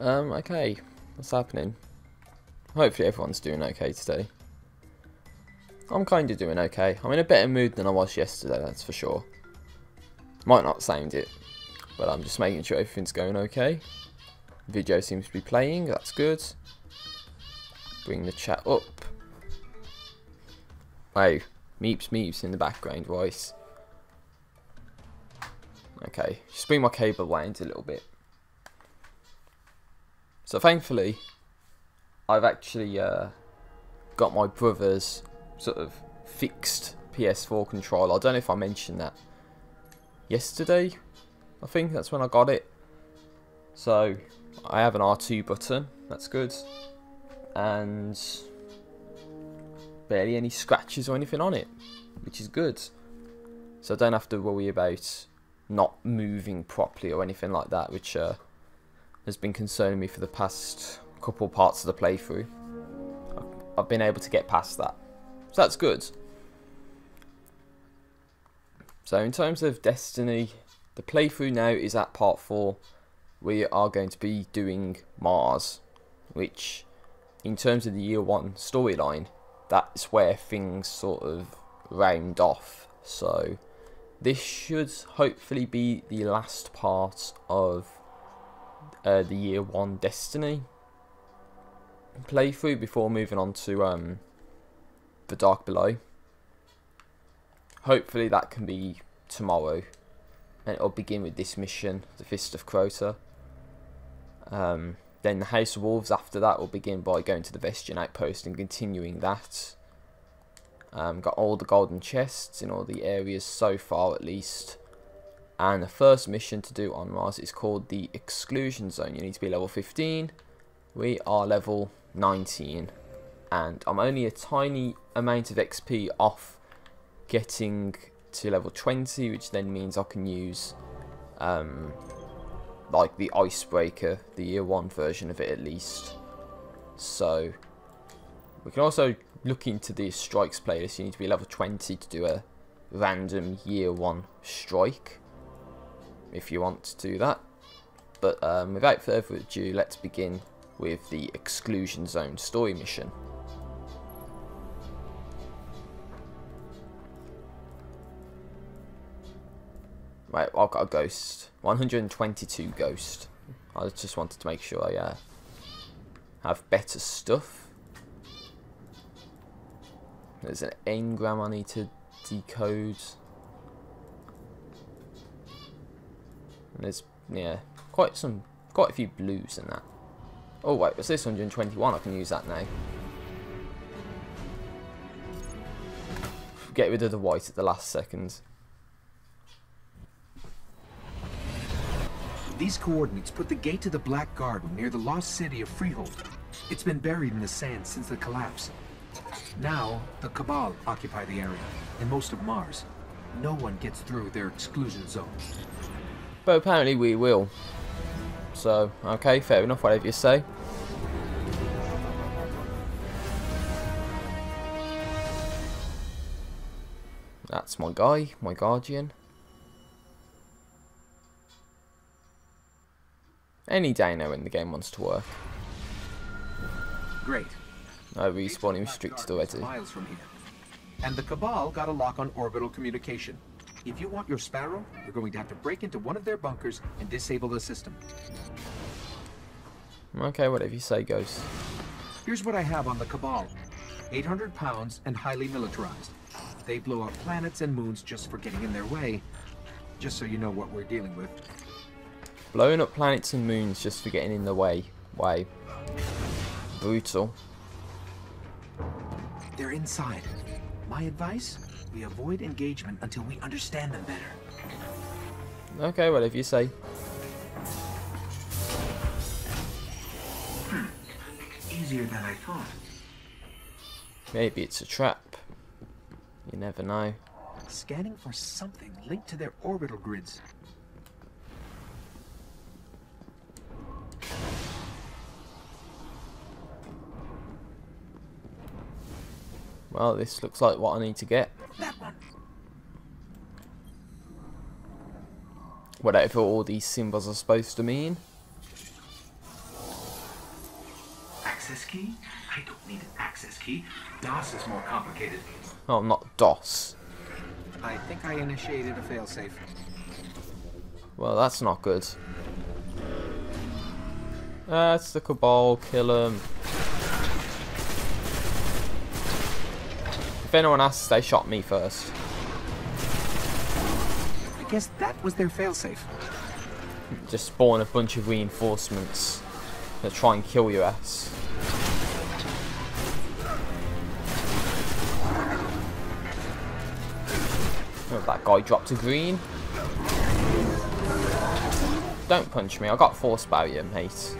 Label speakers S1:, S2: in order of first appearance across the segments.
S1: Okay, what's happening? Hopefully everyone's doing okay today. I'm kind of doing okay. I'm in a better mood than I was yesterday, that's for sure. Might not sound it, but I'm just making sure everything's going okay. Video seems to be playing, that's good. Bring the chat up. Wow, meeps in the background voice. Okay, just bring my cable wound a little bit. So thankfully, I've actually got my brother's sort of fixed PS4 controller. I don't know if I mentioned that yesterday. I think that's when I got it. So I have an R2 button, that's good. And barely any scratches or anything on it, which is good. So I don't have to worry about not moving properly or anything like that, which has been concerning me for the past couple parts of the playthrough. I've been able to get past that, so that's good. So in terms of Destiny, the playthrough now is at part 4. We are going to be doing Mars, which in terms of the year 1 storyline, that's where things sort of round off. So this should hopefully be the last part of the year 1 Destiny playthrough before moving on to the Dark Below. Hopefully that can be tomorrow, and it'll begin with this mission, the Fist of Crota. Then the House of Wolves after that will begin by going to the Vestian Outpost and continuing that. Got all the golden chests in all the areas so far at least. And the first mission to do on Mars is called the Exclusion Zone. You need to be level 15. We are level 19. And I'm only a tiny amount of XP off getting to level 20, which then means I can use like the Icebreaker, the year 1 version of it at least. So we can also look into the strikes playlist. You need to be level 20 to do a random year 1 strike, if you want to do that. But without further ado, let's begin with the Exclusion Zone story mission. Right, I've got a ghost. 122 ghost. I just wanted to make sure I have better stuff. There's an engram I need to decode. And there's, yeah, quite a few blues in that. Oh wait, what's this? 121, I can use that now. Get rid of the white at the last second.
S2: These coordinates put the gate to the Black Garden near the lost city of Freehold. It's been buried in the sand since the collapse. Now, the Cabal occupy the area, and most of Mars. No one gets through their exclusion zone.
S1: But apparently we will. So, okay, fair enough, whatever you say. That's my guy, my guardian. Any day now when the game wants to work.
S2: Great.
S1: No respawning restricted already.
S2: Miles from here. And the Cabal got a lock on orbital communication. If you want your Sparrow, you're going to have to break into one of their bunkers and disable the system.
S1: Okay, whatever you say goes.
S2: Here's what I have on the Cabal. 800 pounds and highly militarized. They blow up planets and moons just for getting in their way. Just so you know what we're dealing with.
S1: Blowing up planets and moons just for getting in the way. Way. Brutal.
S2: They're inside. My advice? We avoid engagement until we understand them better.
S1: Okay, whatever you say.
S2: Easier than I thought.
S1: Maybe it's a trap. You never know.
S2: Scanning for something linked to their orbital grids.
S1: Well, this looks like what I need to get.
S2: That one.
S1: Whatever all these symbols are supposed to mean.
S2: access key? I don't need an access key. DOS is more complicated.
S1: Oh, not DOS.
S2: I think I initiated a failsafe.
S1: Well, that's not good. That's the Cabal. Kill him. If anyone asks, they shot me first.
S2: I guess that was their failsafe.
S1: Just spawn a bunch of reinforcements that try and kill your ass. Oh, that guy dropped a green. Don't punch me, I got force barrier, mate.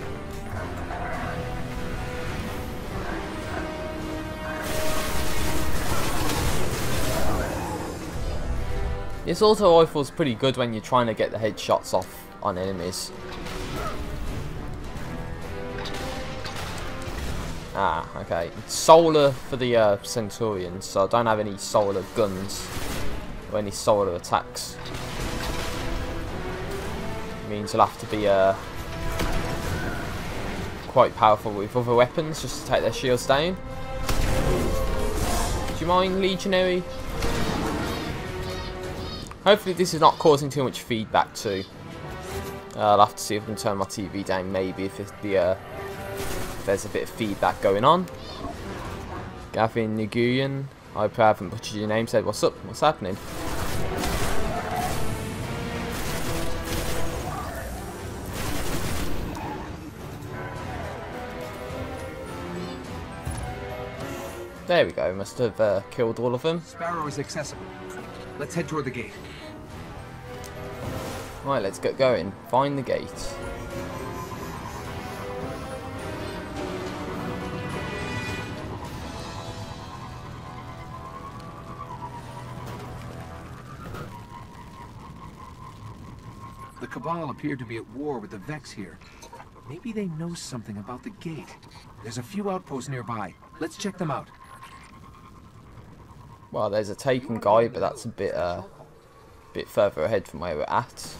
S1: This auto rifle's pretty good when you're trying to get the headshots off on enemies. Ah, okay. It's solar for the Centurions, so I don't have any solar guns or any solar attacks. It means you'll have to be quite powerful with other weapons just to take their shields down. Do you mind, Legionary? Hopefully this is not causing too much feedback too. I'll have to see if I can turn my TV down maybe if there's a bit of feedback going on. Gavin Nguyen, I hope I haven't butchered your name, said what's up, what's happening? There we go, must have killed all of them.
S2: Sparrow is accessible. Let's head toward the gate.
S1: Right, let's get going. Find the gate.
S2: The Cabal appear to be at war with the Vex here. Maybe they know something about the gate. There's a few outposts nearby. Let's check them out.
S1: Well, there's a taken guy, but that's a bit further ahead from where we're at.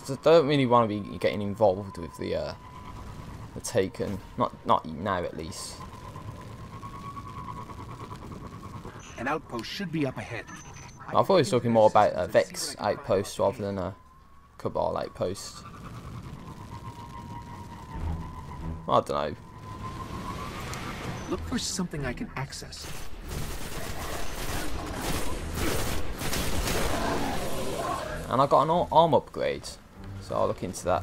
S1: So I don't really want to be getting involved with the taken, not now at least.
S2: An outpost should be up ahead.
S1: I thought he was talking more about a Vex outpost rather than a Cabal outpost. I don't know.
S2: Look for something I can access.
S1: And I got an arm upgrade, so I'll look into that.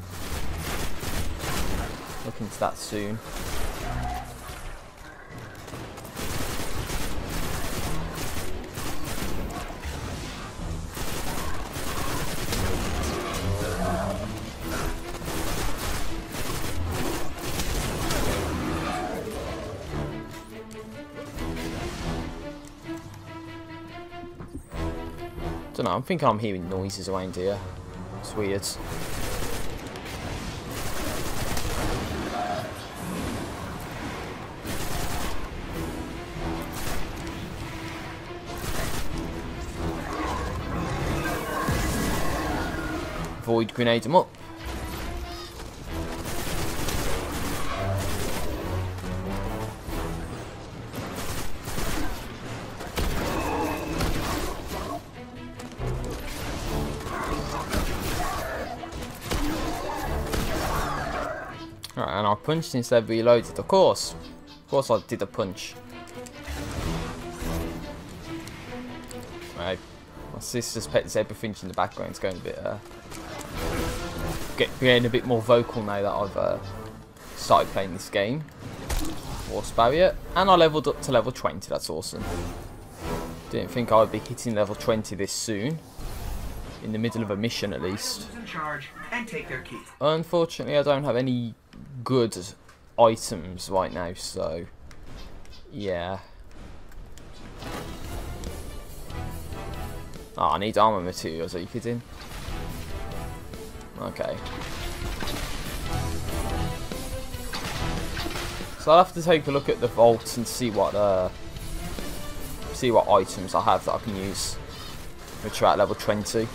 S1: Look into that soon. Don't know, I'm thinking I'm hearing noises around here. It's weird. Void grenade them up. Right, and I punched instead of reloaded. Of course I did a punch. Right, my sister's pet everything in the background. It's going a bit getting a bit more vocal now that I've started playing this game. Force barrier, and I leveled up to level 20. That's awesome. Didn't think I would be hitting level 20 this soon. In the middle of a mission, at least.
S2: In charge and take their key.
S1: Unfortunately, I don't have any good items right now, so yeah. Oh, I need armor materials. Are you kidding? Okay. So I'll have to take a look at the vaults and see what items I have that I can use, which are at level 20.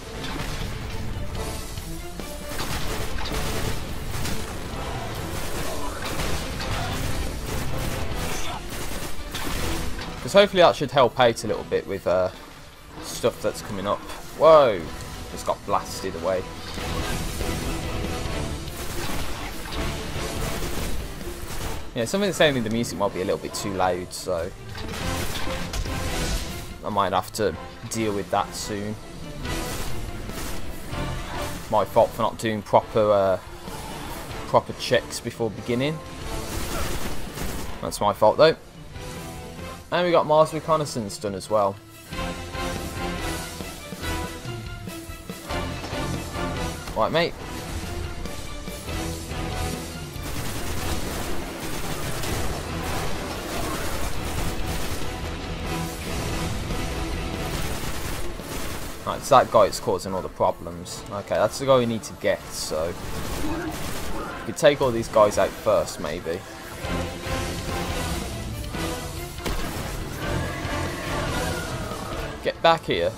S1: Because hopefully that should help out a little bit with stuff that's coming up. Whoa! Just got blasted away. Yeah, something's saying me the music might be a little bit too loud, so I might have to deal with that soon. My fault for not doing proper checks before beginning. That's my fault though. And we got Mars reconnaissance done as well. Right, mate. Right, it's that guy that's causing all the problems. Okay, that's the guy we need to get, so we could take all these guys out first, maybe. Get back here.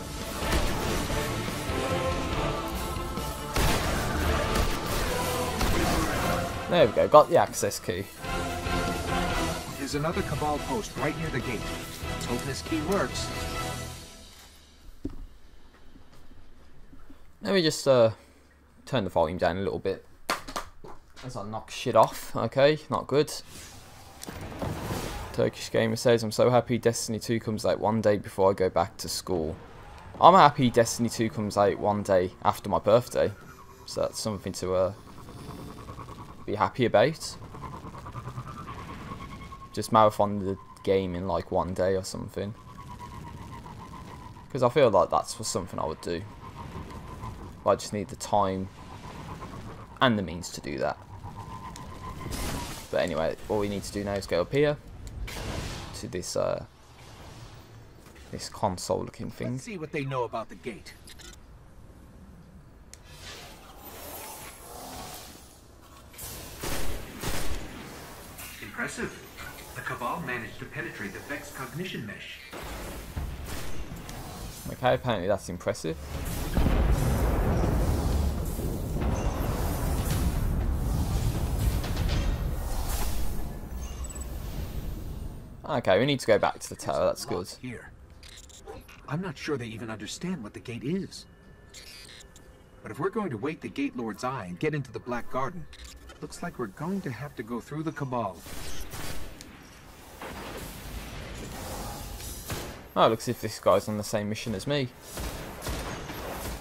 S1: There we go, got the access key.
S2: There's another Cabal post right near the gate. Let's hope this key works.
S1: Let me just turn the volume down a little bit as I knock shit off. Okay, not good. Turkish Gamer says, I'm so happy Destiny 2 comes out one day before I go back to school. I'm happy Destiny 2 comes out one day after my birthday. So that's something to be happy about. Just marathon the game in like one day or something. Because I feel like that's something I would do. But I just need the time and the means to do that. But anyway, all we need to do now is go up here to this this console looking thing.
S2: Let's see what they know about the gate. Impressive. The Cabal managed to penetrate the Vex cognition mesh.
S1: Okay, apparently that's impressive. Okay, we need to go back to the tower, that's good.
S2: Here. I'm not sure they even understand what the gate is. But if we're going to wake the Gate Lord's eye and get into the Black Garden, looks like we're going to have to go through the Cabal.
S1: Oh, looks as if this guy's on the same mission as me.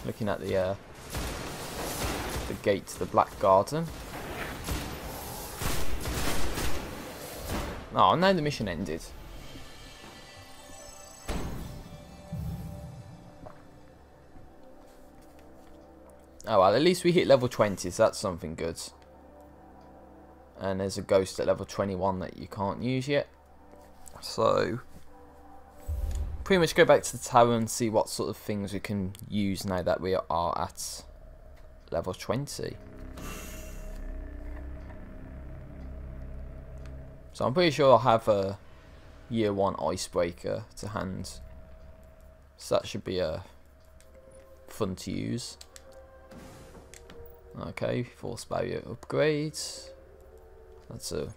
S1: Looking at the gate to the Black Garden. Oh, now the mission ended. Oh well, at least we hit level 20, so that's something good. And there's a ghost at level 21 that you can't use yet. So, pretty much go back to the tower and see what sort of things we can use now that we are at level 20. So I'm pretty sure I'll have a year 1 icebreaker to hand. So that should be fun to use. Okay, force barrier upgrades. That's a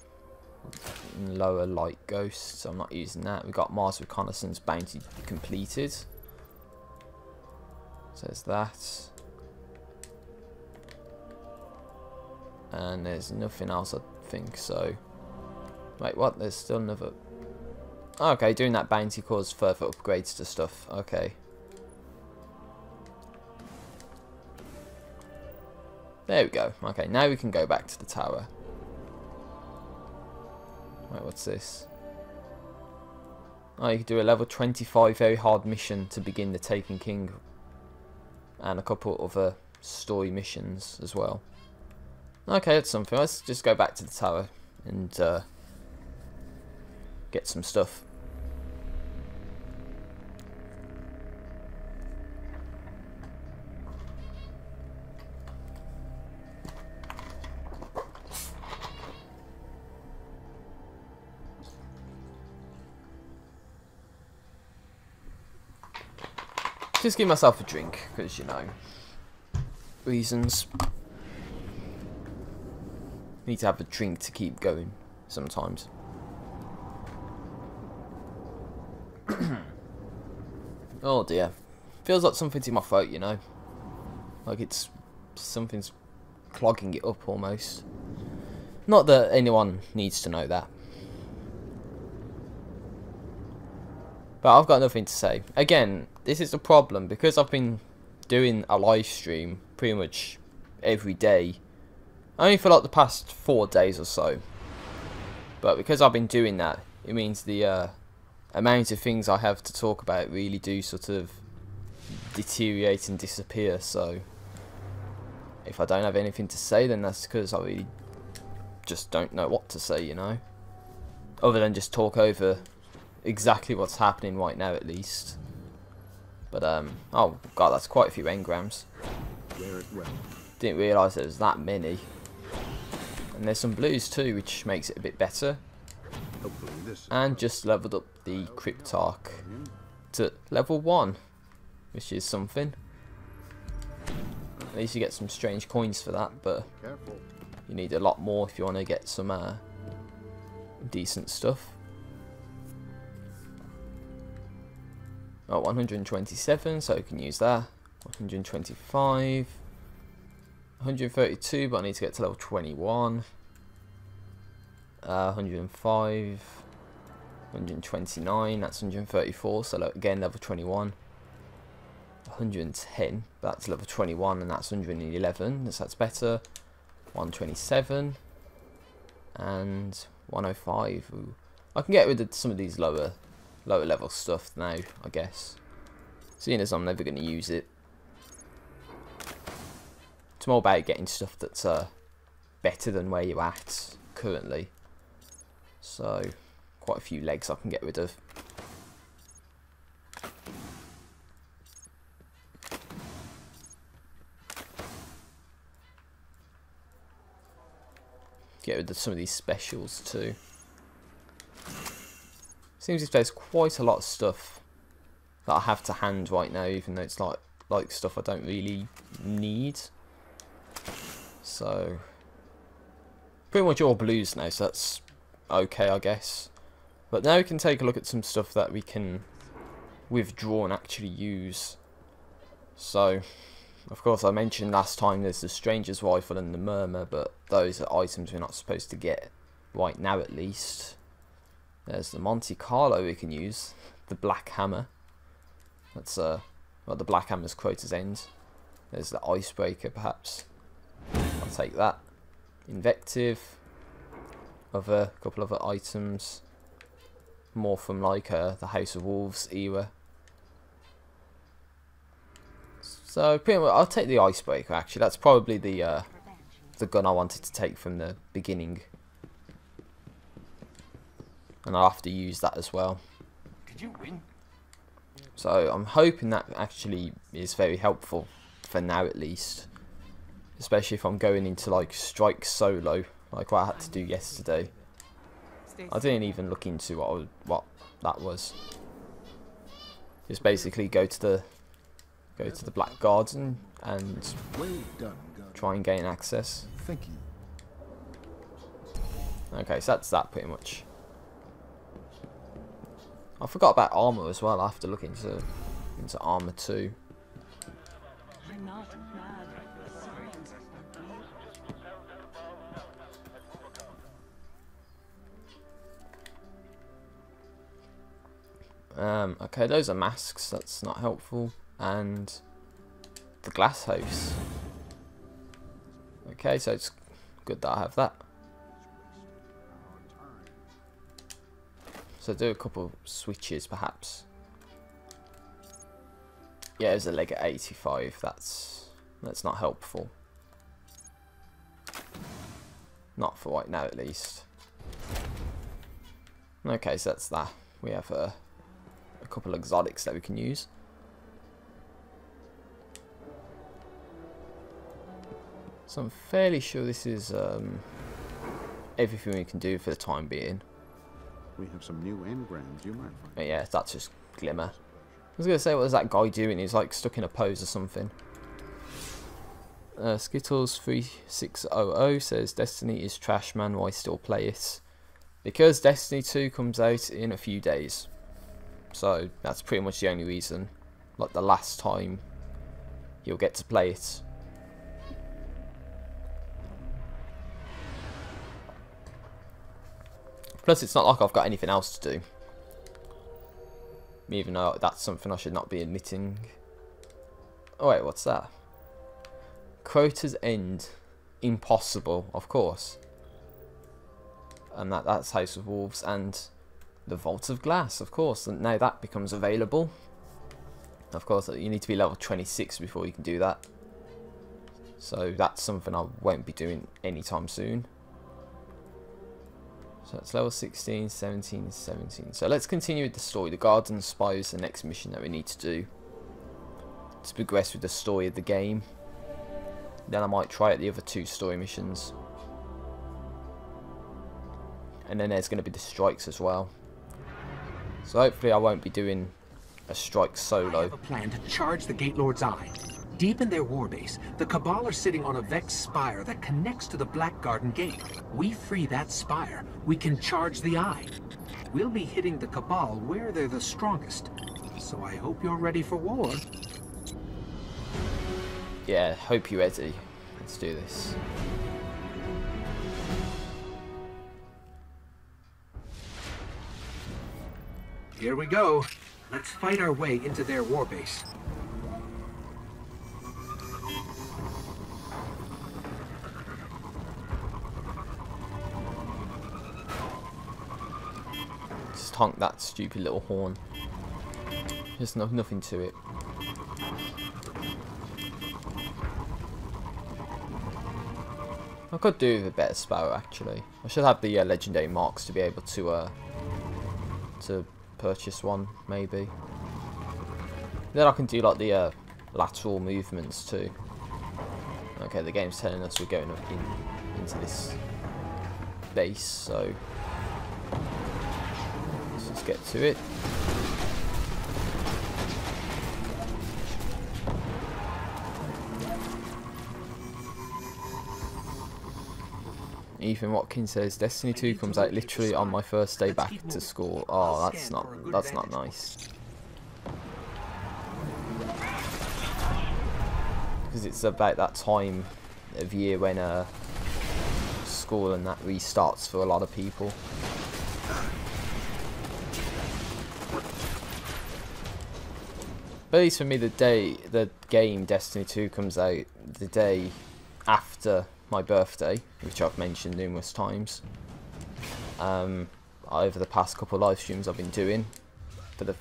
S1: lower light ghost, so I'm not using that. We've got Mars reconnaissance bounty completed. So there's that. And there's nothing else, I think, so. Wait, what? There's still another. Okay, doing that bounty caused further upgrades to stuff. Okay. There we go. Okay, now we can go back to the tower. Wait, what's this? Oh, you can do a level 25 very hard mission to begin the Taken King. And a couple other story missions as well. Okay, that's something. Let's just go back to the tower and get some stuff. Just give myself a drink, because, you know, reasons. Need to have a drink to keep going sometimes. Oh dear. Feels like something's in my throat, you know. Like it's something's clogging it up almost. Not that anyone needs to know that. But I've got nothing to say. Again, this is the problem, because I've been doing a live stream pretty much every day. Only for like the past 4 days or so. But because I've been doing that, it means the amount of things I have to talk about really do sort of deteriorate and disappear. So if I don't have anything to say, then that's because I really just don't know what to say, you know. Other than just talk over exactly what's happening right now, at least. But oh god, that's quite a few engrams. Didn't realise there was that many. And there's some blues too, which makes it a bit better. And just leveled up the Cryptarch to level 1, which is something. At least you get some strange coins for that, but you need a lot more if you want to get some decent stuff. Oh, 127, so you can use that. 125. 132, but I need to get to level 21. 105. 129, that's 134, so again level 21. 110, that's level 21, and that's 111, so that's better. 127 and 105. Ooh. I can get rid of some of these lower level stuff now, I guess, seeing as I'm never going to use it. It's more about getting stuff that's better than where you're at currently. So quite a few legs I can get rid of. Get rid of some of these specials too. Seems as if there's quite a lot of stuff that I have to hand right now, even though it's like stuff I don't really need. So pretty much all blues now, so that's okay, I guess. But now we can take a look at some stuff that we can withdraw and actually use. So of course I mentioned last time there's the Stranger's Rifle and the Murmur, but those are items we're not supposed to get right now, at least. There's the Monte Carlo we can use, the Black Hammer. That's well, the Black Hammer's quota's end. There's the Icebreaker, perhaps. I'll take that. Invective. A couple other items. More from like the House of Wolves era. So pretty much, I'll take the Icebreaker. Actually, that's probably the gun I wanted to take from the beginning. And I'll have to use that as well.
S2: Did you win?
S1: So I'm hoping that actually is very helpful for now, at least. Especially if I'm going into like strike solo, like what I had to do yesterday. I didn't even look into what that was. Just basically go to the Black Garden and try and gain access. Okay, so that's that pretty much. I forgot about armor as well. I have to look into armor too. Okay, those are masks. That's not helpful. And the glass house. Okay, so it's good that I have that. So do a couple switches, perhaps. Yeah, there's a leg at 85. That's not helpful. Not for right now, at least. Okay, so that's that. We have a couple exotics that we can use. So I'm fairly sure this is everything we can do for the time being.
S3: We have some new engrams you might find.
S1: But yeah, that's just glimmer. I was going to say, what was that guy doing? He's like stuck in a pose or something. Skittles3600 says, Destiny is trash, man, why still play it? Because Destiny 2 comes out in a few days. So that's pretty much the only reason. like the last time you'll get to play it. Plus, it's not like I've got anything else to do. Even though that's something I should not be admitting. Oh wait, what's that? Crota's End. Impossible, of course. And that's House of Wolves and the Vault of Glass, of course. And now that becomes available. Of course, you need to be level 26 before you can do that. So that's something I won't be doing anytime soon. So it's level 16, 17, 17. So let's continue with the story. The Garden Spire is the next mission that we need to do to progress with the story of the game. Then I might try out the other 2 story missions. And then there's going to be the strikes as well. So hopefully I won't be doing a strike solo.
S2: I have a plan to charge the Gate Lord's Eye. Deep in their warbase, the Cabal are sitting on a vexed spire that connects to the Black Garden Gate. We free that spire, we can charge the Eye. We'll be hitting the Cabal where they're the strongest. So I hope you're ready for war.
S1: Yeah, hope you're ready. Let's do this.
S2: Here we go. Let's fight our way into their warbase.
S1: Just honk that stupid little horn. There's nothing to it. I could do with a better sparrow actually. I should have the legendary marks to be able to purchase one maybe. Then I can do like the lateral movements too. Okay, the game's telling us we're going into this base, so let's just get to it. Ethan Watkins says Destiny 2 comes out literally on my first day back to school. Oh, that's not nice. Because it's about that time of year when school and that restarts for a lot of people. But at least for me, the game Destiny 2 comes out the day after my birthday, which I've mentioned numerous times. Over the past couple of live streams I've been doing for the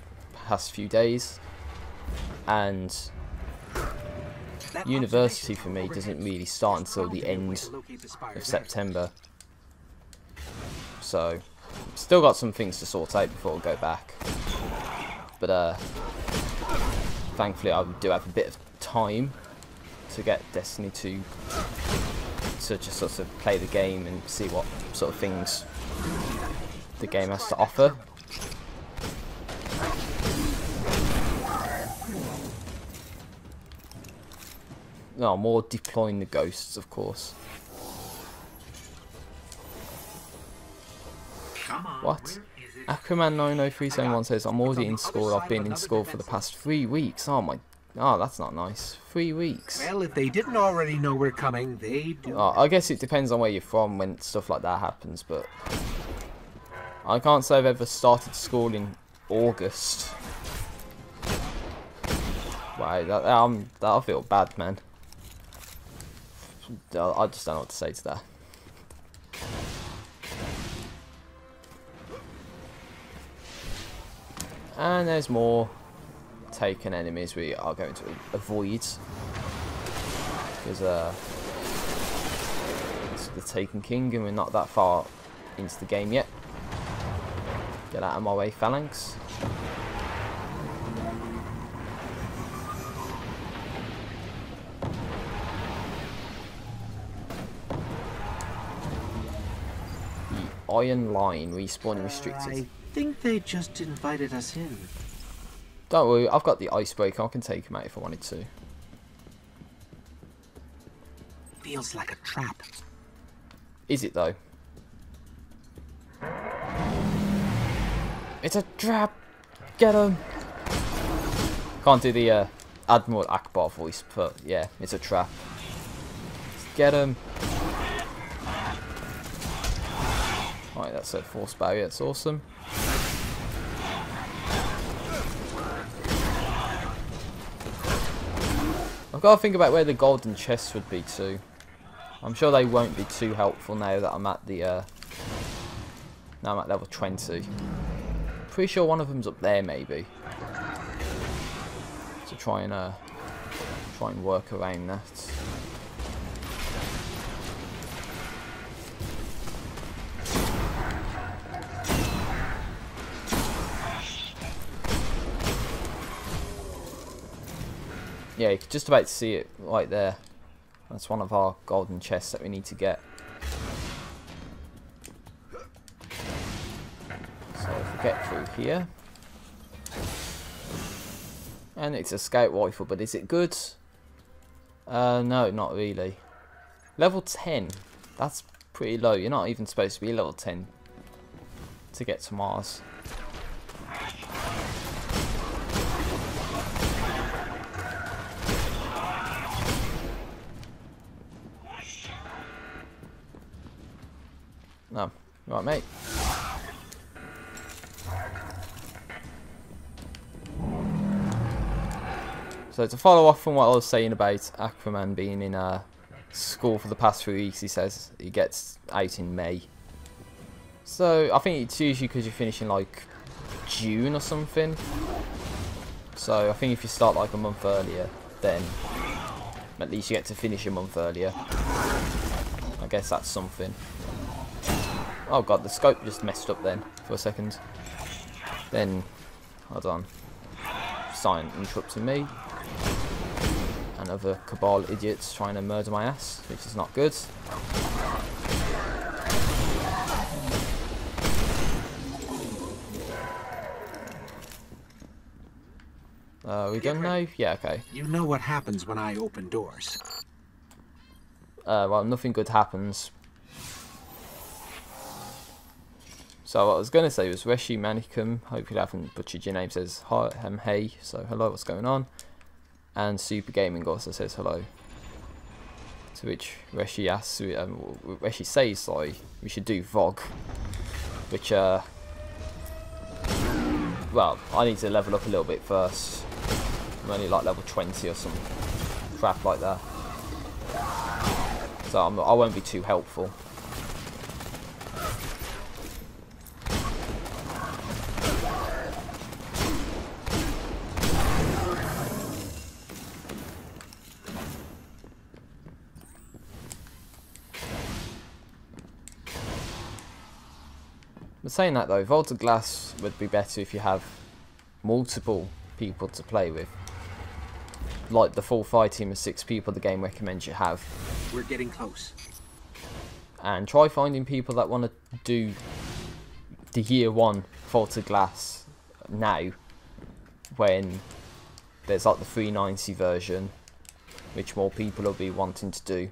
S1: past few days, and university for me doesn't really start until the end of September, so still got some things to sort out before I go back. But thankfully I do have a bit of time to get Destiny 2 to just sort of play the game and see what sort of things the game has to offer. No, more deploying the ghosts, of course. What? Aquaman 90371 says, I'm already in school. I've been in school for the past 3 weeks. Oh my... Oh, that's not nice. 3 weeks.
S2: Well, if they didn't already know we're coming, they do.
S1: Oh, I guess it depends on where you're from when stuff like that happens, but I can't say I've ever started school in August. Wow, that'll feel bad, man. I just don't know what to say to that. And there's more taken enemies we are going to avoid, because it's the Taken King and we're not that far into the game yet. Get out of my way, phalanx. The Iron Line respawn restricted.
S2: I think they just invited us in.
S1: Don't worry, I've got the icebreaker. I can take him out if I wanted to.
S2: Feels like a trap.
S1: Is it though? It's a trap! Get him! Can't do the Admiral Akbar voice, but yeah, it's a trap. Let's get him. Right, that's a force barrier, that's awesome. I've got to think about where the golden chests would be too. I'm sure they won't be too helpful now that I'm at the now I'm at level 20. Pretty sure one of them's up there maybe. So try and work around that. Yeah, you can just about see it right there. That's one of our golden chests that we need to get. So if we get through here. And it's a scout rifle, but is it good? No, not really. Level 10. That's pretty low. You're not even supposed to be level 10 to get to Mars. No. Right, mate. So to follow off from what I was saying about Aquaman being in school for the past 3 weeks, he says he gets out in May. So I think it's usually because you're finishing like June or something. So I think if you start like a month earlier, then at least you get to finish a month earlier. I guess that's something. Oh god, the scope just messed up then for a second. Then, hold on. Sign interrupting me. And other Cabal idiots trying to murder my ass, which is not good. We done now? Yeah, okay.
S2: You know what happens when I open doors.
S1: Well, nothing good happens. So what I was going to say was Reshi Manicum, hope you haven't butchered your name, says hi, hey, so hello, what's going on? And Super Gaming also says hello. To which Reshi asks, Reshi says, sorry, we should do VOG. Which, well, I need to level up a little bit first. I'm only like level 20 or some crap like that. So I won't be too helpful. But saying that though, Vault of Glass would be better if you have multiple people to play with. Like the full fight team of 6 people the game recommends you have.
S2: We're getting close.
S1: And try finding people that want to do the year 1 Vault of Glass now, when there's like the 390 version, which more people will be wanting to do.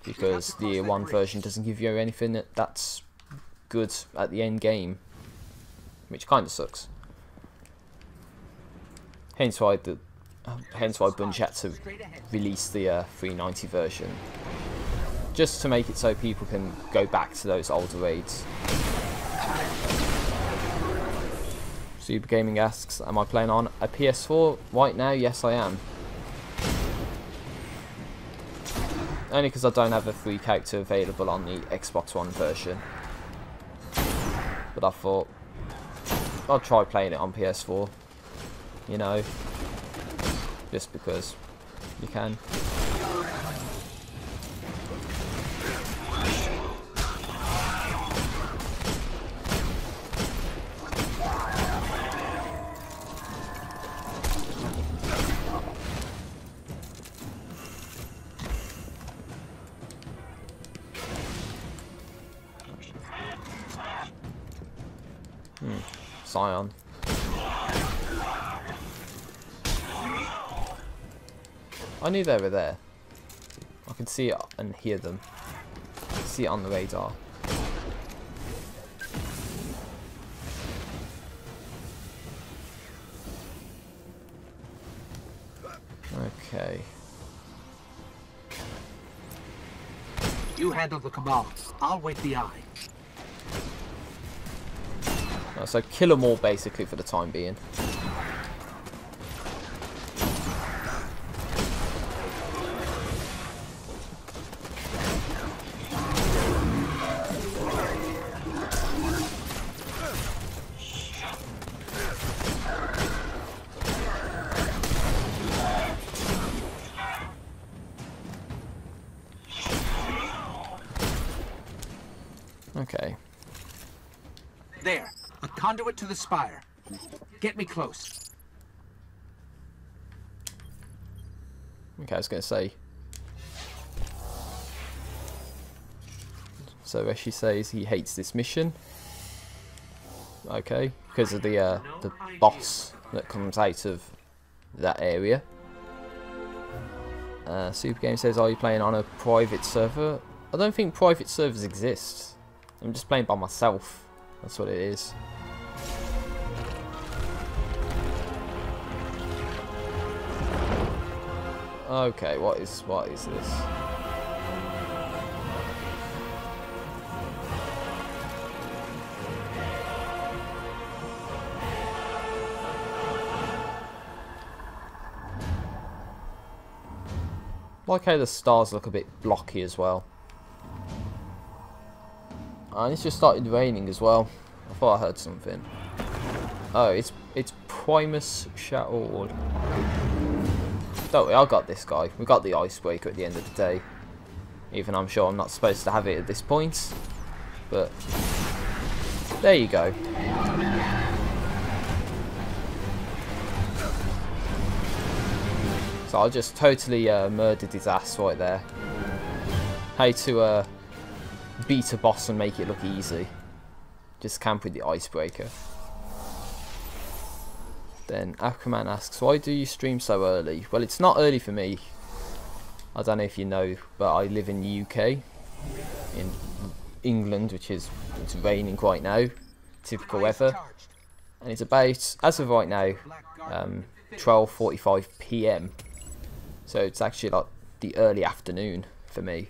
S1: Because the year 1 version doesn't give you anything that's good at the end game, which kind of sucks. Hence why Bungie had to release the 390 version, just to make it so people can go back to those older raids. Super Gaming asks, am I playing on a PS4 right now? Yes, I am. Only because I don't have a free character available on the Xbox One version. But I thought I'll try playing it on PS4, you know, just because you can. Scion. I knew they were there. I can see it and hear them. See it on the radar. Okay.
S2: You handle the Cabal. I'll wait the eye.
S1: So kill them all basically for the time being. Okay.
S2: There. A conduit to the spire. Get me close.
S1: Okay, I was going to say. So Reshi says he hates this mission. Okay, because of the boss that comes out of that area. Super Game says, are you playing on a private server? I don't think private servers exist. I'm just playing by myself. That's what it is. Okay, what is this? Like how the stars look a bit blocky as well. And it's just started raining as well. I thought I heard something. Oh, it's Primus Shattered. Don't worry, I got this guy. We got the icebreaker at the end of the day. Even I'm sure I'm not supposed to have it at this point. But there you go. So I just totally murdered his ass right there. How to beat a boss and make it look easy. Just camp with the icebreaker. Then Aquaman asks, why do you stream so early? Well, it's not early for me. I don't know if you know, but I live in the UK. In England, which is, it's raining right now. Typical weather. And it's about, as of right now, 12:45 PM. So it's actually like the early afternoon for me.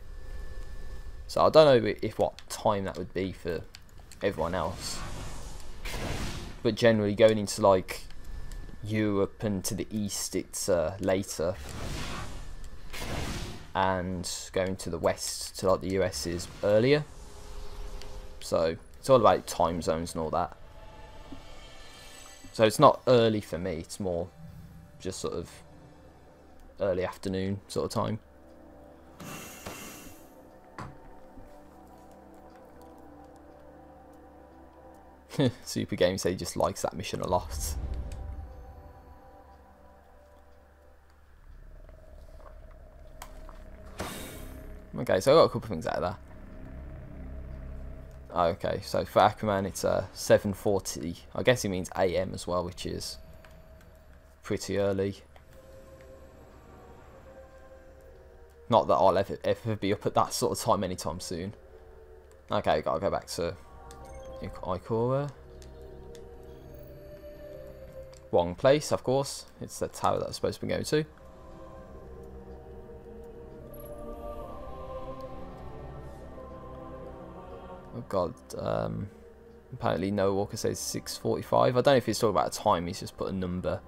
S1: So I don't know if what time that would be for everyone else. But generally going into like Europe and to the east it's later. And going to the west to like the US is earlier. So it's all about time zones and all that. So it's not early for me, it's more just sort of early afternoon sort of time. Super Game say he just likes that mission a lot. Okay, so I got a couple of things out of that. Okay, so for Aquaman it's 7:40. I guess he means AM as well, which is pretty early. Not that I'll ever be up at that sort of time anytime soon. Okay, gotta go back to Ikora. Wrong place, of course. It's the tower that I'm supposed to be going to. Oh god, apparently Noah Walker says 6:45. I don't know if he's talking about a time, he's just put a number.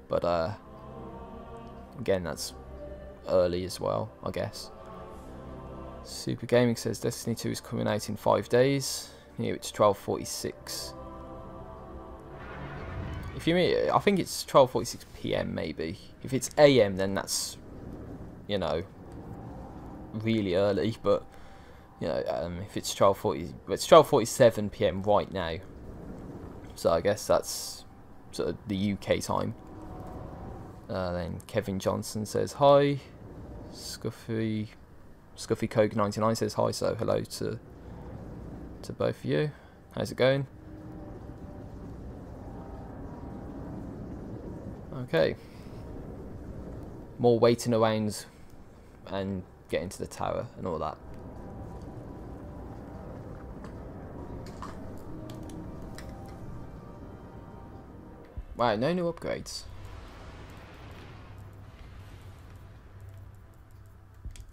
S1: But again, that's early as well, I guess. Super Gaming says Destiny 2 is coming out in 5 days. Here it's 12:46. If you mean, I think it's 12:46 PM maybe. If it's AM, then that's, you know, really early. But you know, if it's 12:40, it's 12:47 PM right now. So I guess that's sort of the UK time. Then Kevin Johnson says hi. Scuffy Coke 99 says hi. So hello to both of you. How's it going? Okay. More waiting around and getting to the tower and all that. Wow, no new upgrades.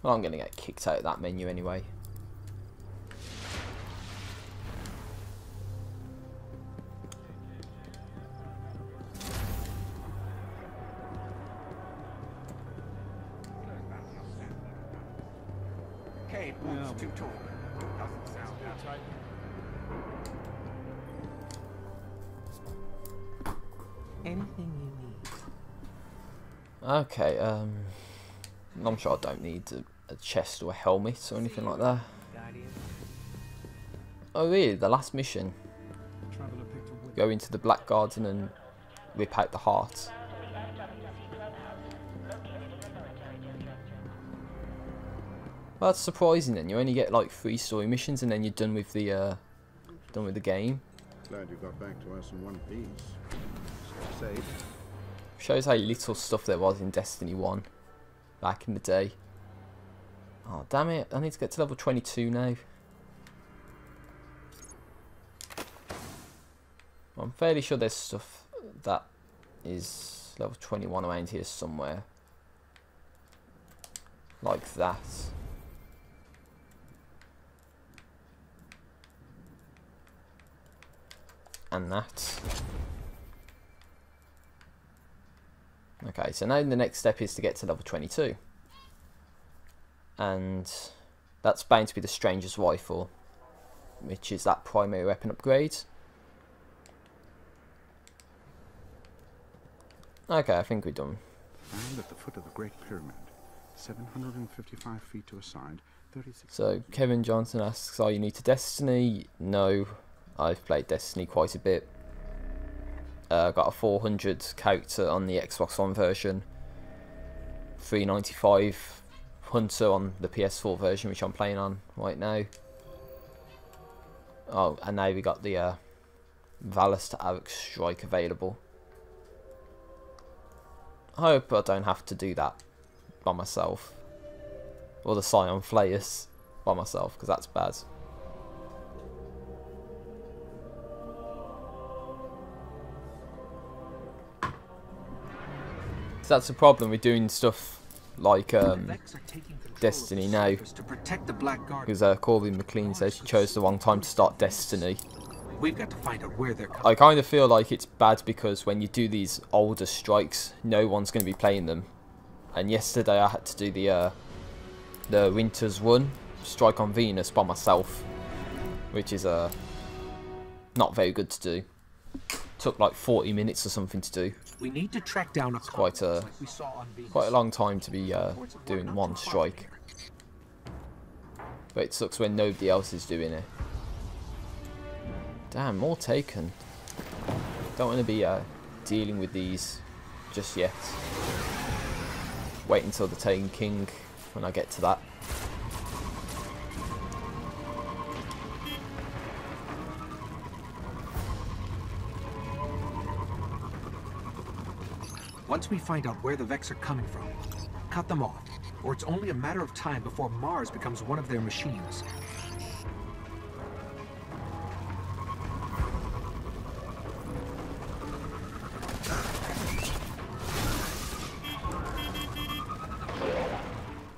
S1: Well, I'm going to get kicked out of that menu anyway.
S2: Okay, boots too tall. Doesn't sound tight. Anything you need.
S1: Okay, I'm sure I don't need a chest or a helmet or anything like that. Oh really, the last mission. Go into the Black Garden and rip out the heart. Well, that's surprising then. You only get like 3 story missions and then you're done with the game.
S3: Glad you got back to us in one piece. Safe.
S1: Shows how little stuff there was in Destiny 1 back in the day. Oh damn it, I need to get to level 22 now. I'm fairly sure there's stuff that is level 21 around here somewhere. Like that. And that. Okay, so now the next step is to get to level 22. And that's bound to be the Stranger's Rifle, which is that primary weapon upgrade. Okay, I think we're done.
S3: Found at the foot of the Great Pyramid, 755 feet to a side, 36.
S1: So Kevin Johnson asks, are you new to Destiny? No, I've played Destiny quite a bit. Got a 400 character on the Xbox One version, 395 Hunter on the PS4 version, which I'm playing on right now. Oh, and now we got the Valus to Arc Strike available. I hope I don't have to do that by myself, or the Scion Flayers by myself, because that's bad. So that's the problem with doing stuff like Destiny now, because Corbin McLean says you chose the wrong time to start Destiny.
S2: We've got to find out where they're coming.
S1: I kind of feel like it's bad because when you do these older strikes, no one's going to be playing them. And yesterday I had to do the Winter's Run strike on Venus by myself, which is not very good to do. Took like 40 minutes or something to do.
S2: We need to track down a
S1: quite a long time to be doing one strike. But it sucks when nobody else is doing it. Damn, more taken. Don't want to be dealing with these just yet. Wait until the Taken King when I get to that.
S2: Once we find out where the Vex are coming from, cut them off, or it's only a matter of time before Mars becomes one of their machines.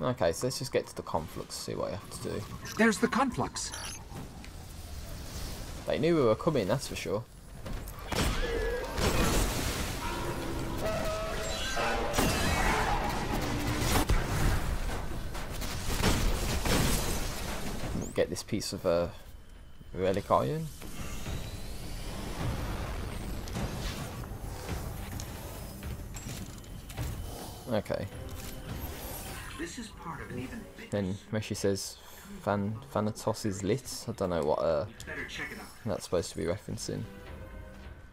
S1: Okay, so let's just get to the conflux, see what I have to do.
S2: There's the conflux.
S1: They knew we were coming, that's for sure. Get this piece of relic iron. Okay.
S2: This is part of an even bigger.
S1: Then Meshi says Thanatos is lit. I don't know what that's supposed to be referencing. And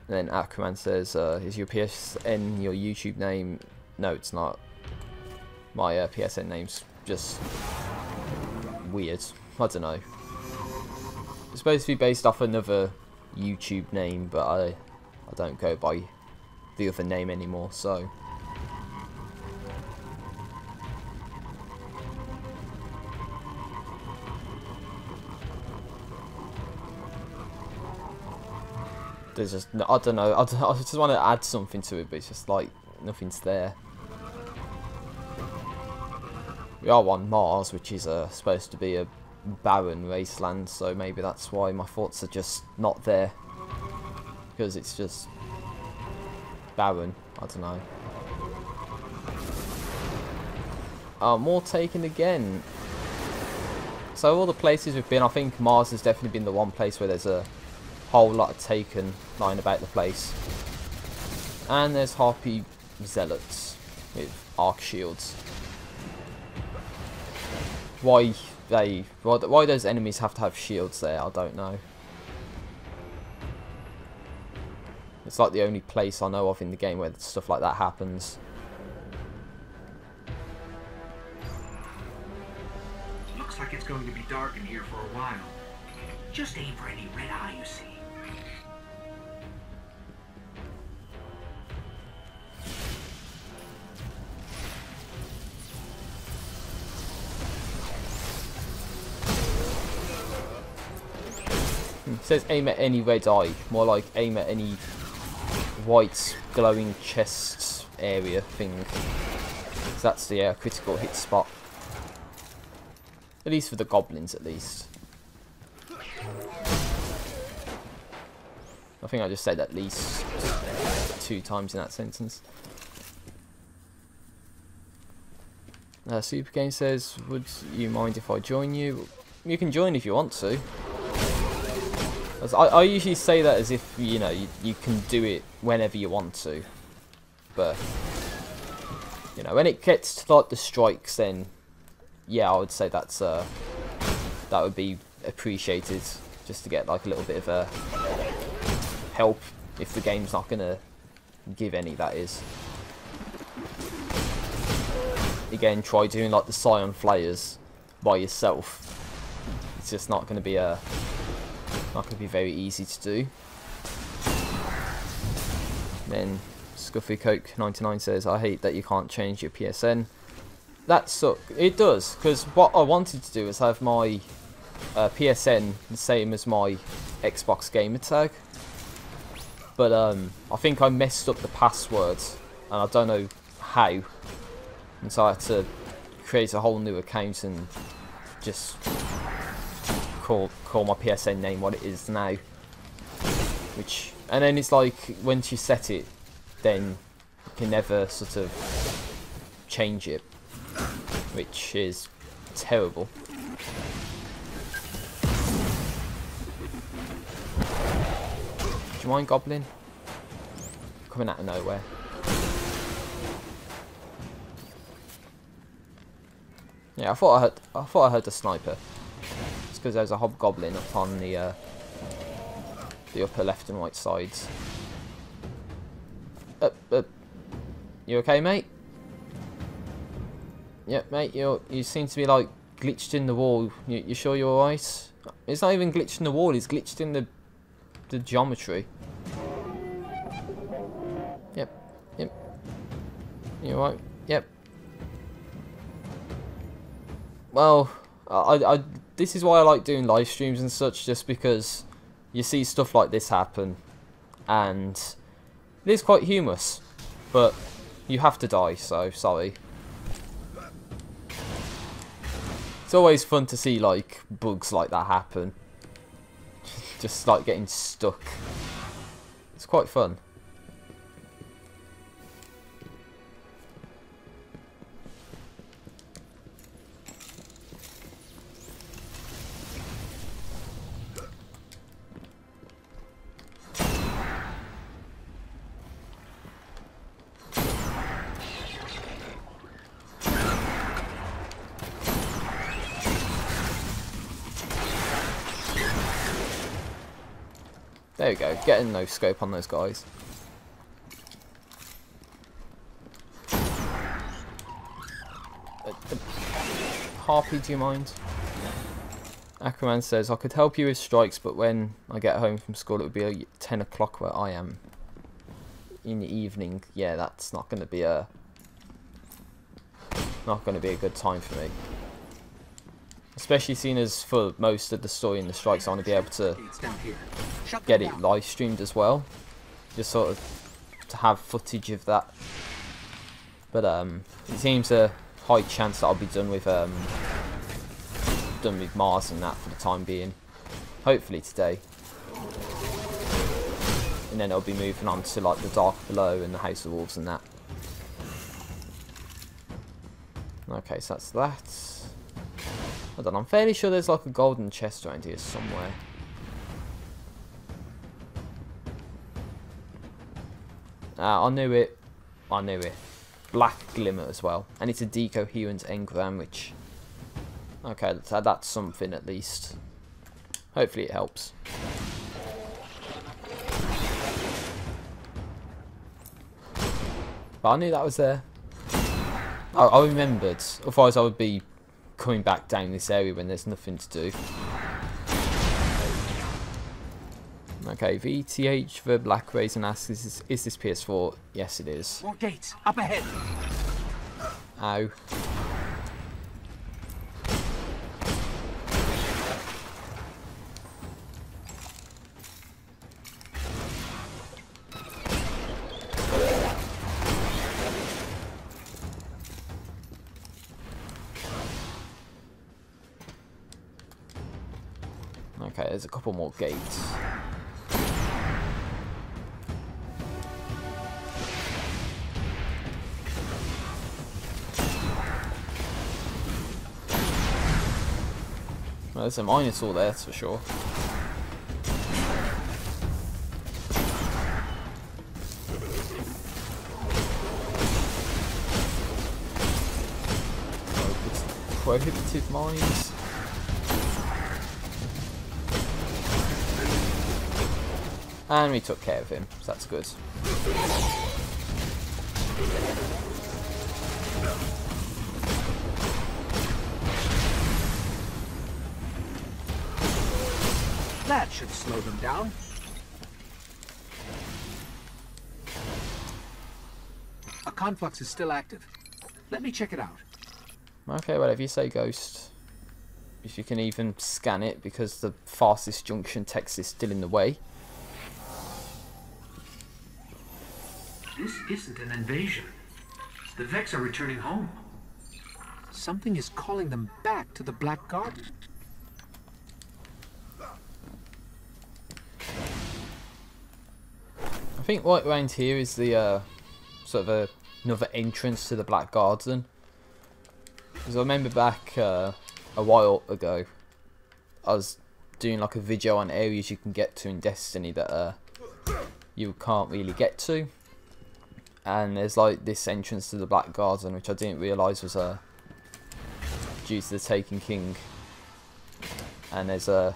S1: then Aquaman says, is your PSN your YouTube name? No, it's not. My PSN name's just weird. I don't know. It's supposed to be based off another YouTube name, but I don't go by the other name anymore, so. There's just, I don't know, I just want to add something to it, but it's just like, nothing's there. We are on Mars, which is supposed to be a barren wasteland, so maybe that's why my thoughts are just not there. Because it's just barren. I don't know. Oh, more taken again. So all the places we've been, I think Mars has definitely been the one place where there's a whole lot of taken lying about the place. And there's Harpy Zealots with arc shields. Why those enemies have to have shields there, I don't know. It's like the only place I know of in the game where stuff like that happens.
S2: Looks like it's going to be dark in here for a while. Just aim for any red eye you see.
S1: It says aim at any red eye, more like aim at any white glowing chest area thing. So that's the critical hit spot. At least for the goblins, at least. I think I just said at least 2 times in that sentence. Super Game says, would you mind if I join you? You can join if you want to. I usually say that as if, you know, you can do it whenever you want to. But, you know, when it gets to like the strikes, then yeah, I would say that's that would be appreciated, just to get like a little bit of a help if the game's not gonna give any, that is. Again, try doing like the Scion Flayers by yourself. It's just not gonna be very easy to do. Then Scuffy Coke 99 says, I hate that you can't change your PSN. That sucks. It does, because what I wanted to do is have my PSN the same as my Xbox gamer tag. But I think I messed up the password, and I don't know how. And so I had to create a whole new account and just call my PSN name what it is now. And then it's like, once you set it, then you can never sort of change it, which is terrible. Do you mind, Goblin? Coming out of nowhere. Yeah, I thought I heard the sniper. It's because there's a hobgoblin up on the upper left and right sides. You okay, mate? Yep, mate. You seem to be like glitched in the wall. You sure you're alright? It's not even glitched in the wall. It's glitched in the geometry. Yep. You alright? Yep. Well, this is why I like doing live streams and such, just because you see stuff like this happen, and it is quite humorous, but you have to die, so sorry. It's always fun to see like bugs like that happen, just like getting stuck. It's quite fun. There we go, getting no scope on those guys. Harpy, do you mind? Aquaman says, I could help you with strikes, but when I get home from school it would be like 10 o'clock where I am. In the evening, yeah, that's not going to be a good time for me. Especially seeing as for most of the story in the strikes I want to be able to get it live streamed as well. Just sort of to have footage of that. But it seems high chance that I'll be done with Mars and that for the time being. Hopefully today. And then I'll be moving on to like the Dark Below and the House of Wolves and that. Okay, so that's that. Hold on, I'm fairly sure there's like a golden chest around here somewhere. I knew it. I knew it. Black Glimmer as well. And it's a decoherent engram, which... Okay, that's something at least. Hopefully it helps. But I knew that was there. I remembered. Otherwise I would be coming back down this area when there's nothing to do. Okay, VTH for Black Raisin asks, is this PS4? Yes, it is.
S2: More gates, up ahead.
S1: Ow. Okay, there's a couple more gates. Well, there's a Minotaur there, that's for sure. Oh, it's prohibitive mines. And we took care of him, so that's good.
S2: That should slow them down. A conflux is still active. Let me check it out.
S1: Okay, whatever you say, Ghost. If you can even scan it, because the fastest junction text is still in the way.
S2: This isn't an invasion. The Vex are returning home. Something is calling them back to the Black Garden.
S1: I think right around here is the sort of another entrance to the Black Garden. Because I remember back a while ago, I was doing like a video on areas you can get to in Destiny that you can't really get to. And there's like this entrance to the Black Garden, which I didn't realise was due to the Taken King. And there's I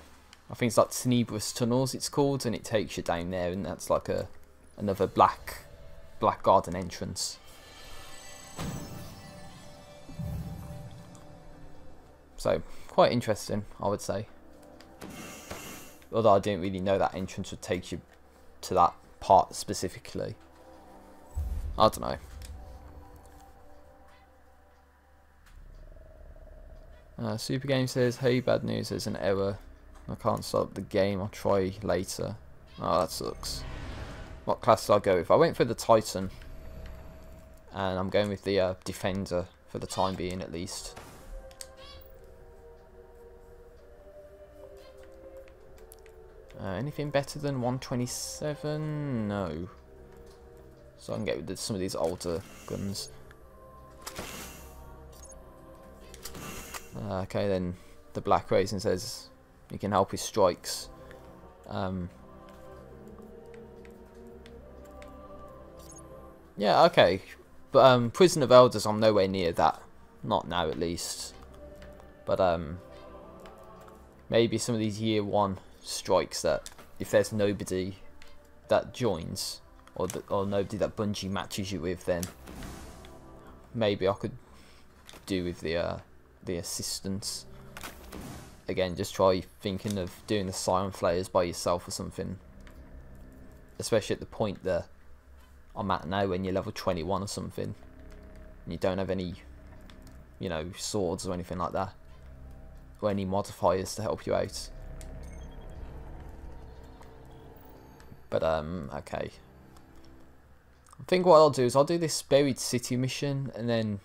S1: think it's like Tenebrous Tunnels it's called, and it takes you down there, and that's like another Black Garden entrance. So quite interesting, I would say. Although I didn't really know that entrance would take you to that part specifically. I don't know. Super Game says, hey, bad news, there's an error. I can't start the game, I'll try later. Oh, that sucks. What class did I go with? I went for the Titan. And I'm going with the Defender for the time being, at least. Anything better than 127? No. So I can get rid of some of these older guns. Okay, then the Black Raisin says you can help with strikes. Yeah, okay. But Prison of Elders, I'm nowhere near that. Not now, at least. But maybe some of these year 1 strikes that if there's nobody that joins, or nobody that Bungie matches you with, then maybe I could do with the assistants. Again, just try thinking of doing the Scion Flayers by yourself or something. Especially at the point that I'm at now, when you're level 21 or something, and you don't have any, you know, swords or anything like that, or any modifiers to help you out. But okay. I think what I'll do is I'll do this Buried City mission, and then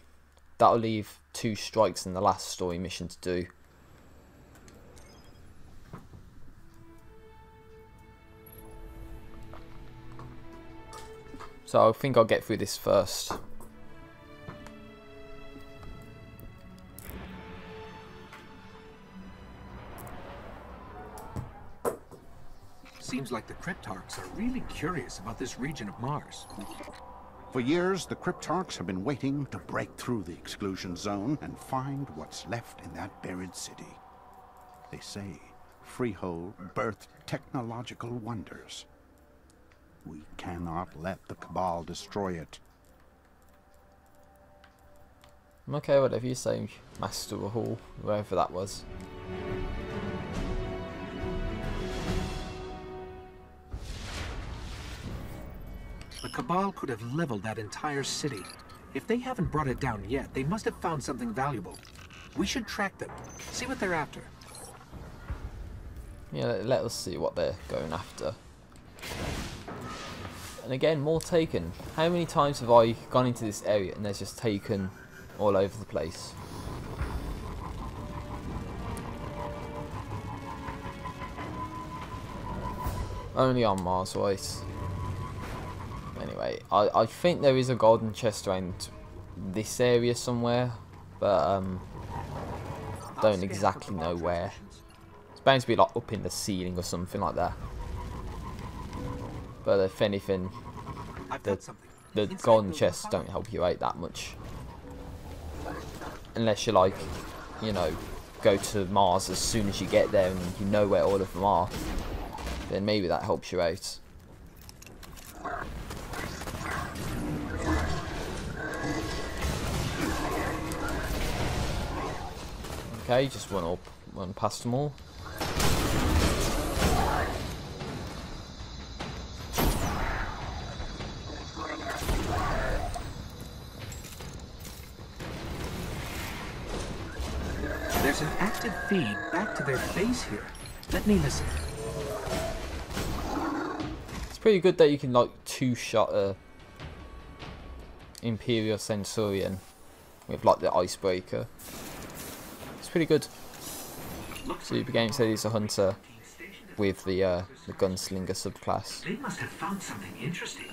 S1: that'll leave 2 strikes in the last story mission to do. So I think I'll get through this first.
S2: Seems like the Cryptarchs are really curious about this region of Mars.
S3: For years, the Cryptarchs have been waiting to break through the exclusion zone and find what's left in that buried city. They say Freehold birthed technological wonders. We cannot let the Cabal destroy it.
S1: Okay, whatever you say, Master Rahul, wherever that was.
S2: The Cabal could have leveled that entire city. If they haven't brought it down yet, they must have found something valuable. We should track them, see what they're after.
S1: Yeah, let us see what they're going after. And again, more taken. How many times have I gone into this area and there's just taken all over the place? Only on Mars, right? Anyway, I think there is a golden chest around this area somewhere, but don't exactly know where. It's bound to be like up in the ceiling or something like that. But if anything, the golden chests don't help you out that much. Unless you like, you know, go to Mars as soon as you get there and you know where all of them are. Then maybe that helps you out. Okay, just run past them all.
S2: There's an active feed back to their base here. Let me listen.
S1: It's pretty good that you can like two-shot a Imperial Centurion with like the icebreaker. It's pretty good. Super Game said he's a hunter with the gunslinger subclass.
S2: They must have found something interesting.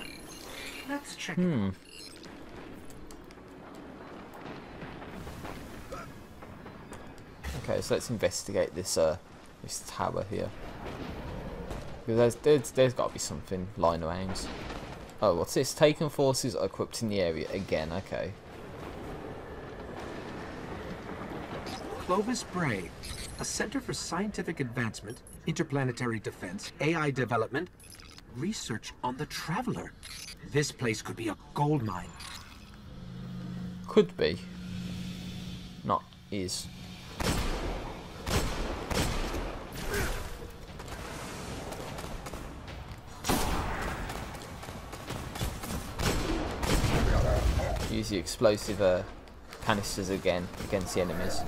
S2: Let's check it out.
S1: Okay, so let's investigate this this tower here. Because there's got to be something lying around. Oh, what's this? Taken forces are equipped in the area again. Okay.
S2: Clovis Bray, a center for scientific advancement, interplanetary defense, AI development, research on the Traveler. This place could be a gold mine.
S1: Could be. Not is. Use the explosive canisters again against the enemies.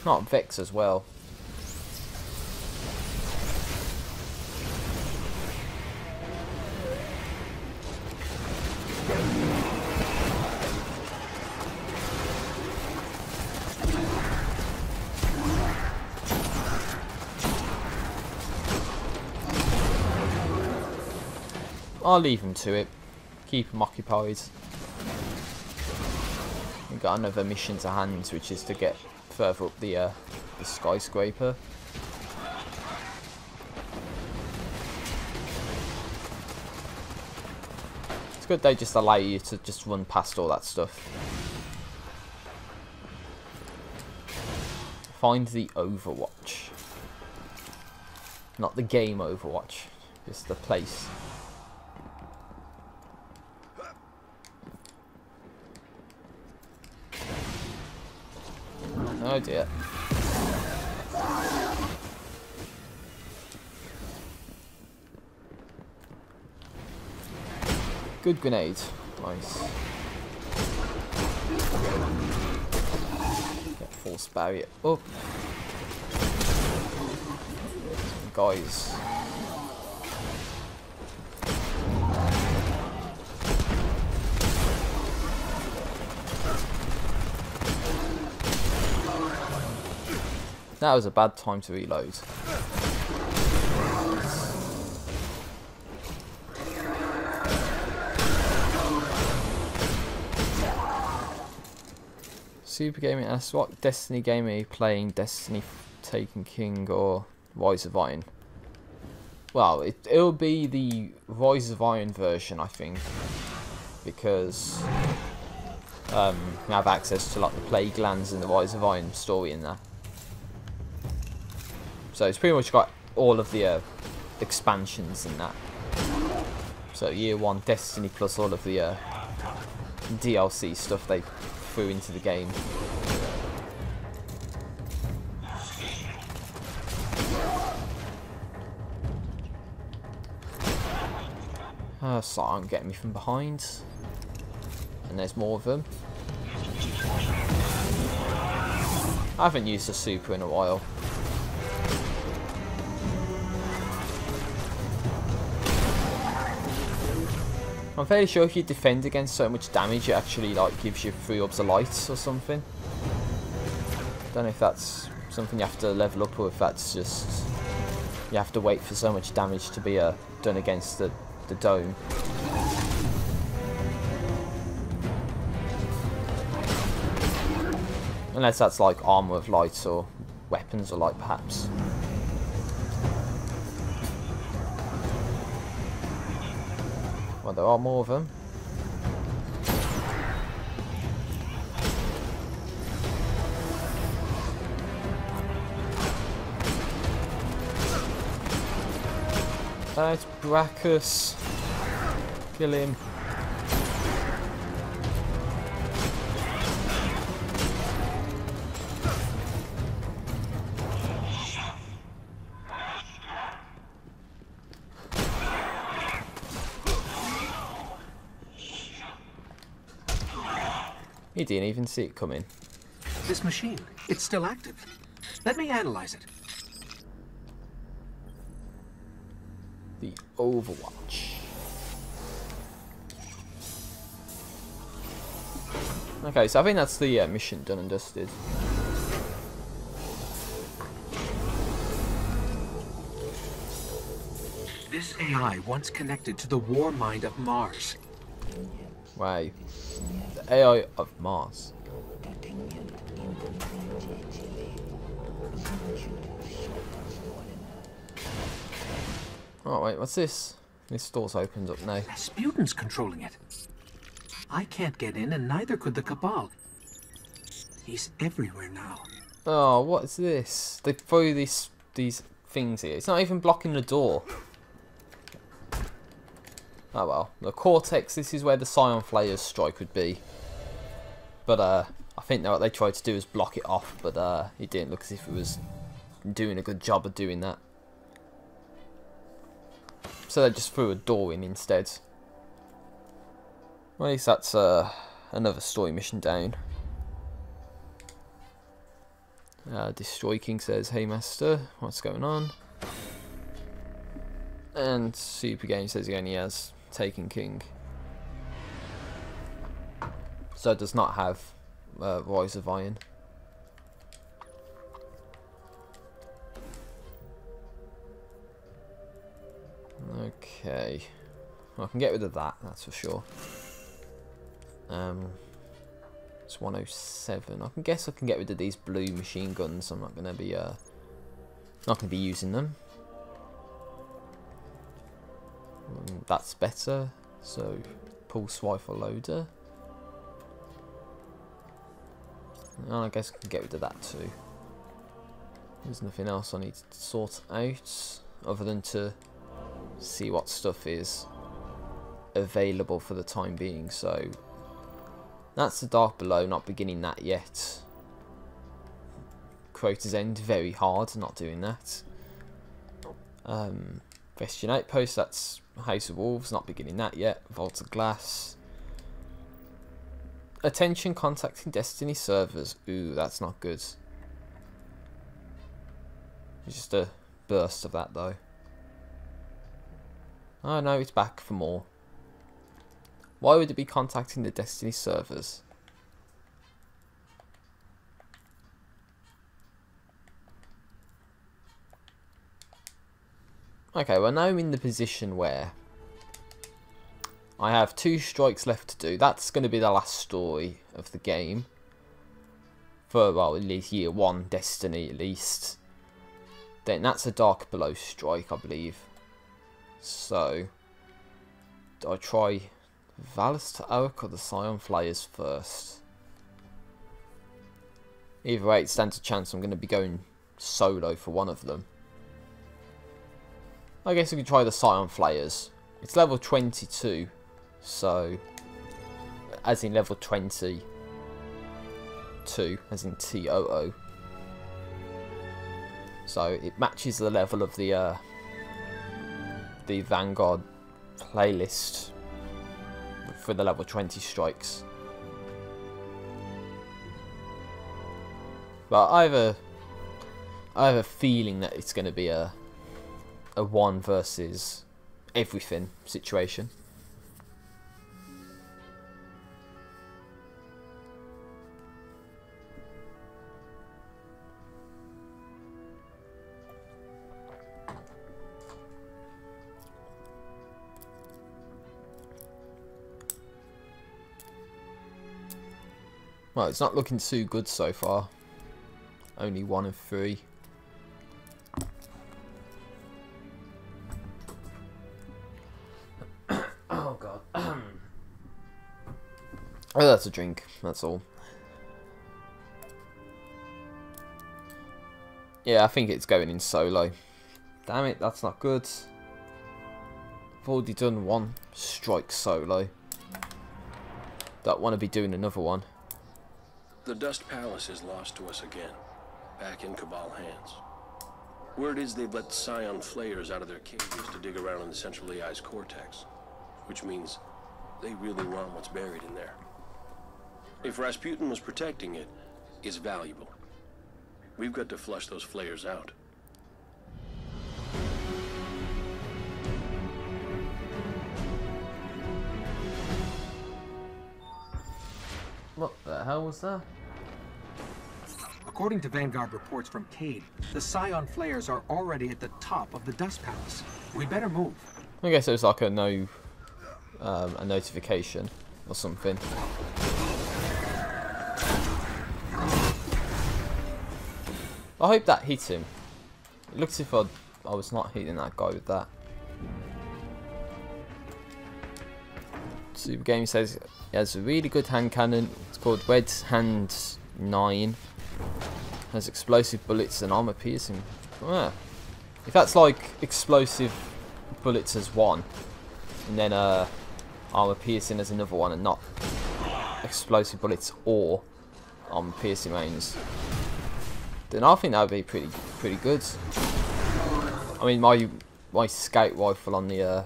S1: Not Vex as well. I'll leave him to it. Keep him occupied. We've got another mission to hand, which is to get further up the skyscraper. It's good they just allow you to just run past all that stuff. Find the Overwatch. Not the game Overwatch, just the place. Oh dear. Good grenade. Nice. Get force barrier up. Guys. That was a bad time to reload. Super Gaming asks, what Destiny game are you playing? Destiny Taken King or Rise of Iron? Well, it'll be the Rise of Iron version, I think, because we have access to like the Plague Lands and the Rise of Iron story in that. So it's pretty much got all of the expansions in that. So year 1 Destiny plus all of the DLC stuff they threw into the game. So I'm getting me from behind. And there's more of them. I haven't used a super in a while. I'm fairly sure if you defend against so much damage, it actually like gives you 3 orbs of light or something. Don't know if that's something you have to level up or if that's just you have to wait for so much damage to be done against the dome. Unless that's like armor of light or weapons of light, perhaps. Well, there are more of them. It's Brachus. Kill him. He didn't even see it coming.
S2: This machine, it's still active. Let me analyze it.
S1: The Overwatch. Okay, so I think that's the mission done and dusted.
S2: This AI once connected to the war mind of Mars.
S1: Wow. The AI of Mars. Oh wait, what's this? This door's opened up now.
S2: Rasputin's controlling it. I can't get in and neither could the Cabal. He's everywhere now.
S1: Oh, what's this? They throw these things here. It's not even blocking the door. Oh well. The Cortex, this is where the Scion Flayer's strike would be. But I think what they tried to do is block it off, but it didn't look as if it was doing a good job of doing that. So they just threw a door in instead. Well, at least that's another story mission down. Destroy King says, "Hey Master, what's going on?" And Super Game says he only has Taken King. So it does not have Rise of Iron. Okay. Well, I can get rid of that, that's for sure. It's 107. I can guess I can get rid of these blue machine guns. I'm not gonna be using them. That's better. So pulse rifle loader. And I guess I can get rid of that too. There's nothing else I need to sort out other than to see what stuff is available for the time being. So that's the Dark Below, not beginning that yet. Quota's End, very hard, not doing that. Bastion Outpost, that's House of Wolves, not beginning that yet. Vault of Glass. Attention, contacting Destiny servers. Ooh, that's not good. It's just a burst of that though. Oh no, it's back for more. Why would it be contacting the Destiny servers? Okay, well now I'm in the position where I have 2 strikes left to do. That's going to be the last story of the game. For, well, at least year 1 Destiny at least. Then that's a Dark Below strike, I believe. So, do I try Valus to Oak or the Scion Flayers first? Either way, it stands a chance I'm going to be going solo for one of them. I guess we can try the Scion Flayers. It's level 22, so as in level 22, as in TOO. So it matches the level of the Vanguard playlist for the level 20 strikes. But I have a feeling that it's going to be a 1 versus everything situation. Well, it's not looking too good so far. Only 1 of 3. Oh god. Oh, that's a drink, that's all. Yeah, I think it's going in solo. Damn it, that's not good. I've already done 1 strike solo. Don't want to be doing another one.
S4: The Dust Palace is lost to us again, back in Cabal hands. Word is they've let Scion Flayers out of their cages to dig around in the Central AI's cortex, which means they really want what's buried in there. If Rasputin was protecting it, it's valuable. We've got to flush those Flayers out.
S1: What the hell was that?
S2: According to Vanguard reports from Cade, the Scion Flayers are already at the top of the Dust Palace. We better move.
S1: I guess it was like a notification or something. I hope that hit him. It looks as if I was not hitting that guy with that. Super Game says he has a really good hand cannon. It's called Red Hand 9. Has explosive bullets and armor piercing. Ah. If that's like explosive bullets as 1, and then armor piercing as another one, and not explosive bullets or armor piercing rounds, then I think that would be pretty good. I mean, my scout rifle on the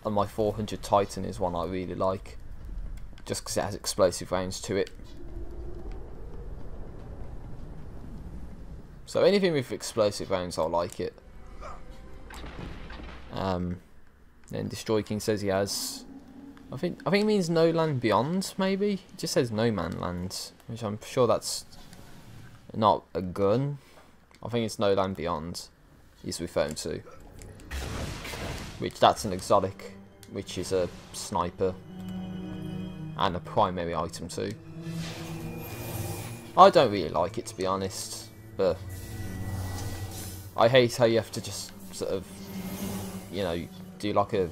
S1: on my 400 Titan is one I really like, just because it has explosive rounds to it. So anything with explosive rounds, I'll like it. Then Destroy King says he has. I think it means No Land Beyond. Maybe it just says No Man Land, which I'm sure that's not a gun. I think it's No Land Beyond he's referring to. Which that's an exotic, which is a sniper and a primary item too. I don't really like it, to be honest, but I hate how you have to just sort of, you know, do like a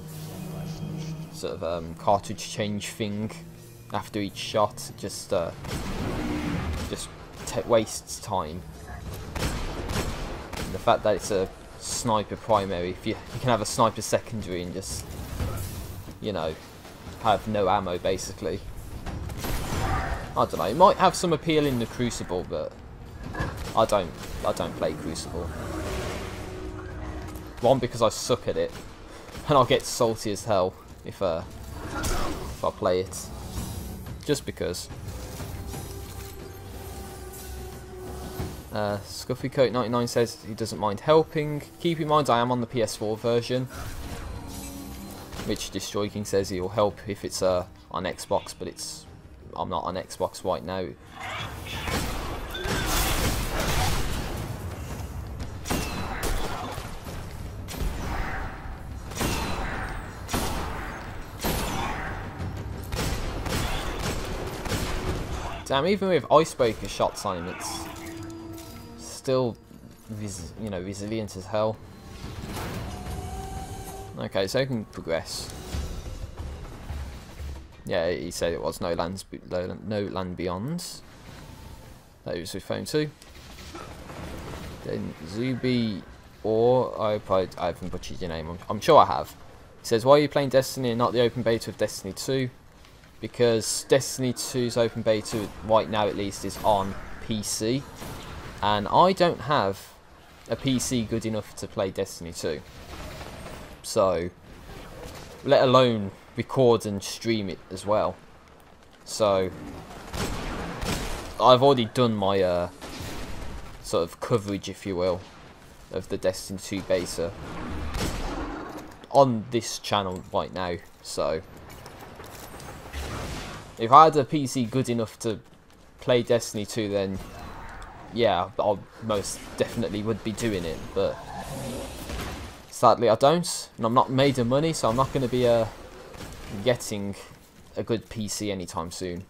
S1: sort of cartridge change thing after each shot. It just wastes time. And the fact that it's a sniper primary, if you can have a sniper secondary and just, you know, have no ammo basically. I don't know, it might have some appeal in the Crucible, but I don't play Crucible. One, because I suck at it, and I'll get salty as hell if I play it. Just because. Scuffy Coat 99 says he doesn't mind helping. Keep in mind I am on the PS4 version, which Destroy King says he'll help if it's on Xbox, but I'm not on Xbox right now. Damn, even with Icebreaker shots on him, it's still, you know, resilient as hell. Okay, so we can progress. Yeah, he said it was no land beyond. That was with phone 2. Then Zuby, or I haven't butchered your name. I'm sure I have. He says, why are you playing Destiny and not the open beta of Destiny 2? Because Destiny 2's open beta, right now at least, is on PC, and I don't have a PC good enough to play Destiny 2. So, let alone record and stream it as well. So, I've already done my sort of coverage, if you will, of the Destiny 2 beta on this channel right now. So, if I had a PC good enough to play Destiny 2, then yeah, I most definitely would be doing it. But sadly I don't, and I'm not made of money, so I'm not going to be getting a good PC anytime soon.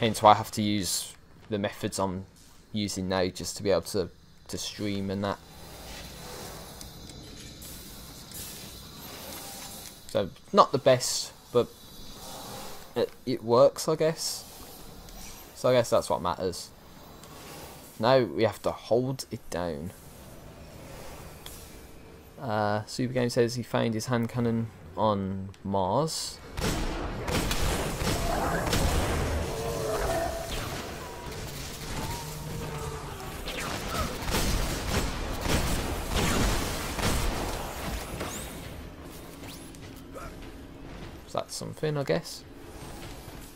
S1: Hence why I have to use the methods I'm using now just to be able to stream and that. So not the best, but it works, I guess. So I guess that's what matters. Now we have to hold it down. Super Game says he found his hand cannon on Mars. So that's something, I guess.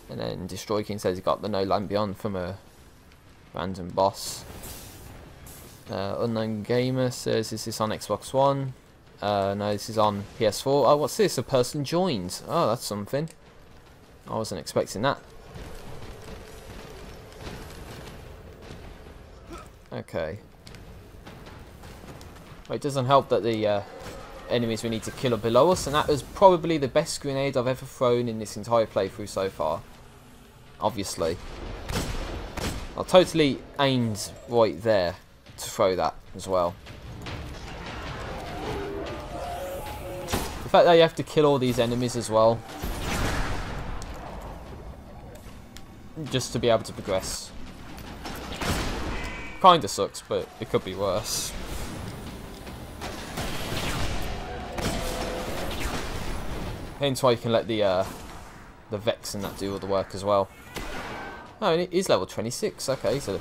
S1: And then Destroy King says he got the No Land Beyond from a random boss. Unknown Gamer says, is this on Xbox One? No, this is on PS4. Oh, what's this? A person joined. Oh, that's something. I wasn't expecting that. Okay. Well, it doesn't help that the enemies we need to kill are below us, and that was probably the best grenade I've ever thrown in this entire playthrough so far. Obviously. I totally aimed right there to throw that as well. The fact that you have to kill all these enemies as well, just to be able to progress, kinda sucks, but it could be worse. Hence why you can let the Vex and that do all the work as well. Oh, and it is level 26. Okay, so a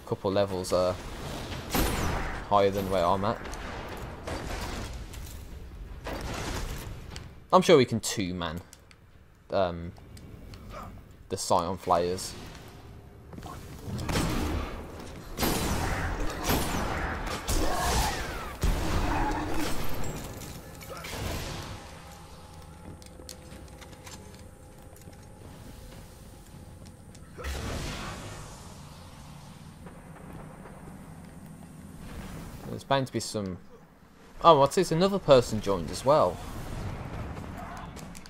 S1: couple levels higher than where I'm at. I'm sure we can two-man the Scion Flayers. There's bound to be some... Oh, what's this? Another person joined as well.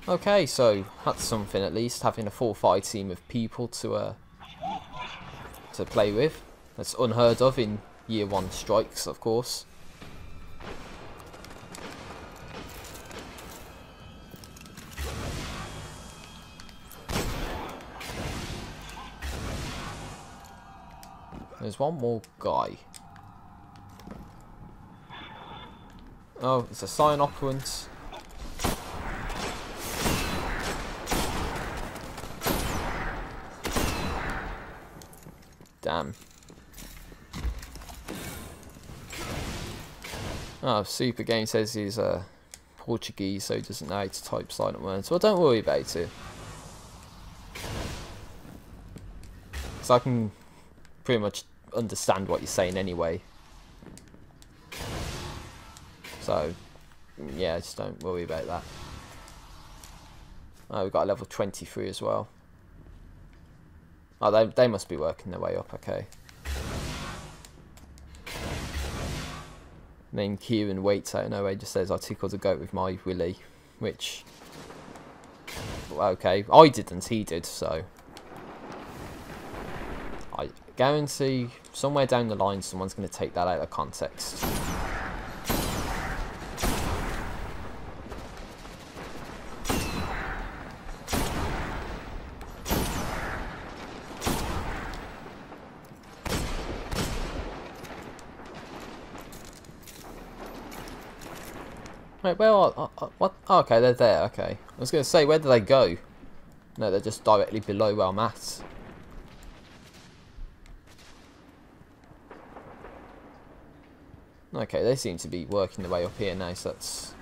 S1: Okay, so that's something at least, having a full fight team of people to play with. That's unheard of in Year 1 strikes, of course. There's one more guy. Oh, it's a Scion Operant. Damn. Oh, Super Game says he's Portuguese, so he doesn't know how to type silent words. Well, don't worry about it. Because I can pretty much understand what you're saying anyway. So, yeah, just don't worry about that. Oh, we've got a level 23 as well. Oh, they must be working their way up, okay. And then Kieran waits out of nowhere, just says, I tickled a goat with my willy. Which, okay, I didn't, he did, so. I guarantee somewhere down the line someone's going to take that out of context. Wait, where are... what? Oh, okay, they're there, okay. I was going to say, where do they go? No, they're just directly below where I'm at. Okay, they seem to be working their way up here now, so that's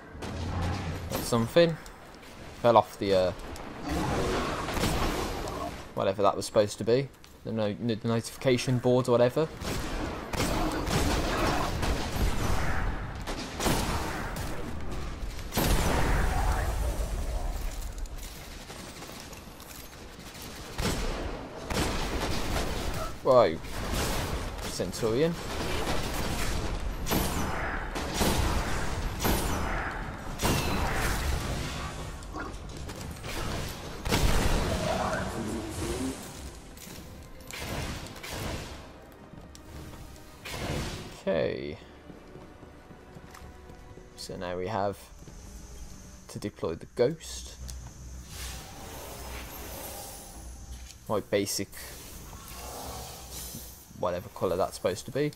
S1: something. Fell off the... whatever that was supposed to be. The notification board or whatever. Whoa. Centurion. Okay. So now we have to deploy the ghost. My basic, whatever colour that's supposed to be.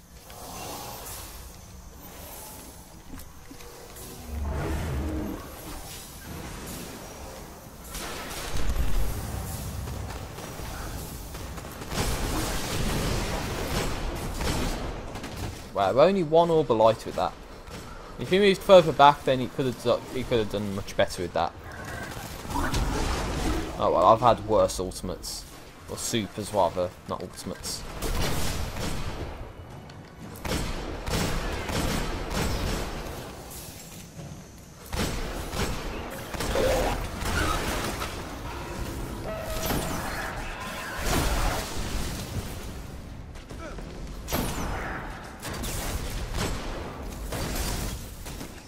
S1: Wow, we're only one orb of light with that. If he moved further back, then he could have done much better with that. Oh well, I've had worse ultimates. Or supers rather, not ultimates.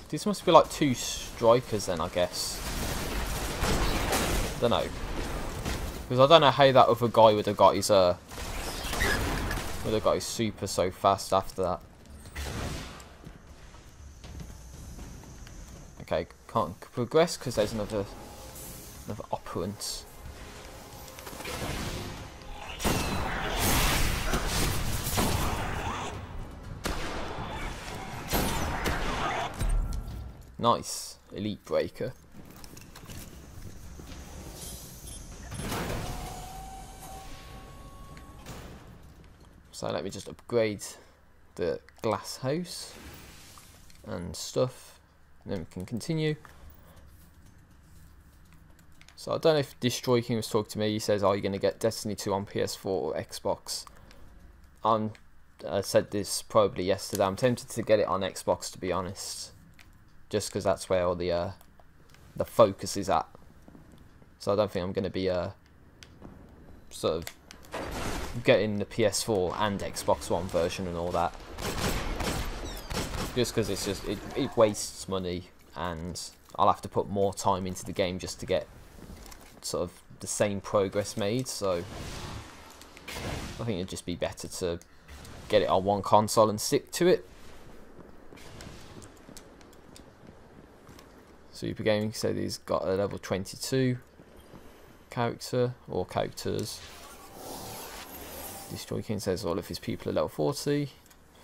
S1: These must be like two strikers then, I guess. I don't know. Because I don't know how that other guy would have got his super so fast after that. Okay, can't progress because there's another operant. Nice, elite breaker. So let me just upgrade the glass house and stuff, and then we can continue. So I don't know if Destroy King was talking to me. He says, are you going to get Destiny 2 on PS4 or Xbox? I said this probably yesterday. I'm tempted to get it on Xbox, to be honest. Just because that's where all the focus is at. So I don't think I'm going to be sort of getting the PS4 and Xbox One version and all that. Just because it's just it wastes money, and I'll have to put more time into the game just to get sort of the same progress made. So I think it'd just be better to get it on one console and stick to it. Super Gaming said he's got a level 22 character, or characters. Destroy King says all of his people are level 40.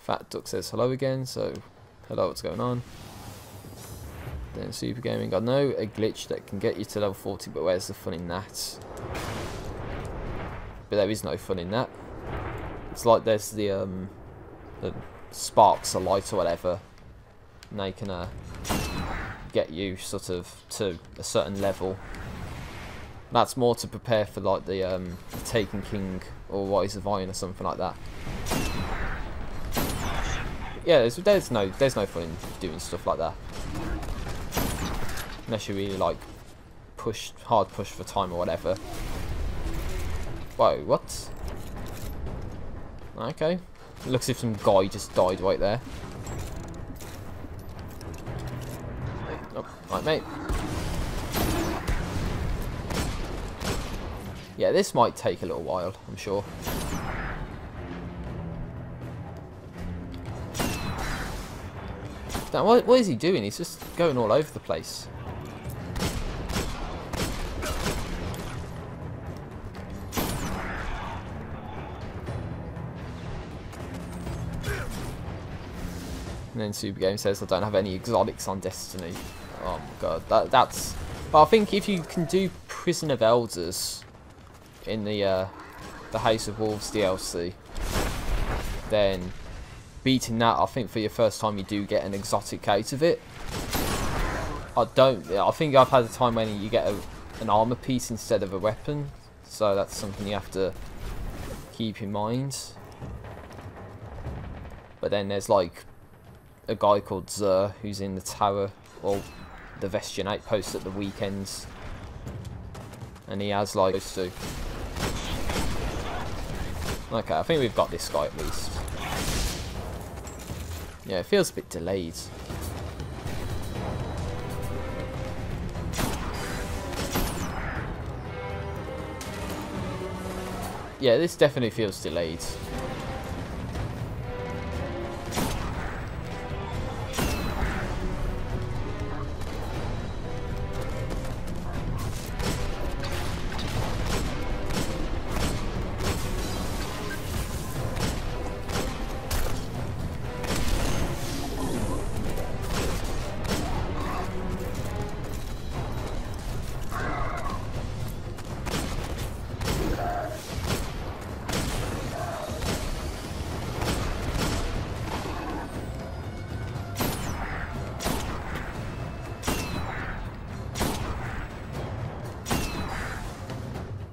S1: Fat Duck says hello again, so hello, what's going on? Then Super Gaming, I know a glitch that can get you to level 40, but where's the fun in that? But there is no fun in that. It's like there's the sparks of light or whatever. and they can get you sort of to a certain level. That's more to prepare for like the Taken King or Rise of Iron or something like that. Yeah, there's no fun in doing stuff like that unless you really like hard push for time or whatever. Whoa, what? Okay, looks as if some guy just died right there. Oh, right, mate. Yeah, this might take a little while, I'm sure. Now, what is he doing? He's just going all over the place. And then Super Game says, I don't have any exotics on Destiny. Oh my god, that's... But I think if you can do Prison of Elders in the House of Wolves DLC, then beating that, I think for your first time you do get an exotic out of it. I think I've had a time when you get an armor piece instead of a weapon, so that's something you have to keep in mind. But then there's like a guy called Zer who's in the tower, or the Vestian outpost at the weekends, and he has like those two. Okay, I think we've got this guy at least. Yeah, it feels a bit delayed. Yeah, this definitely feels delayed.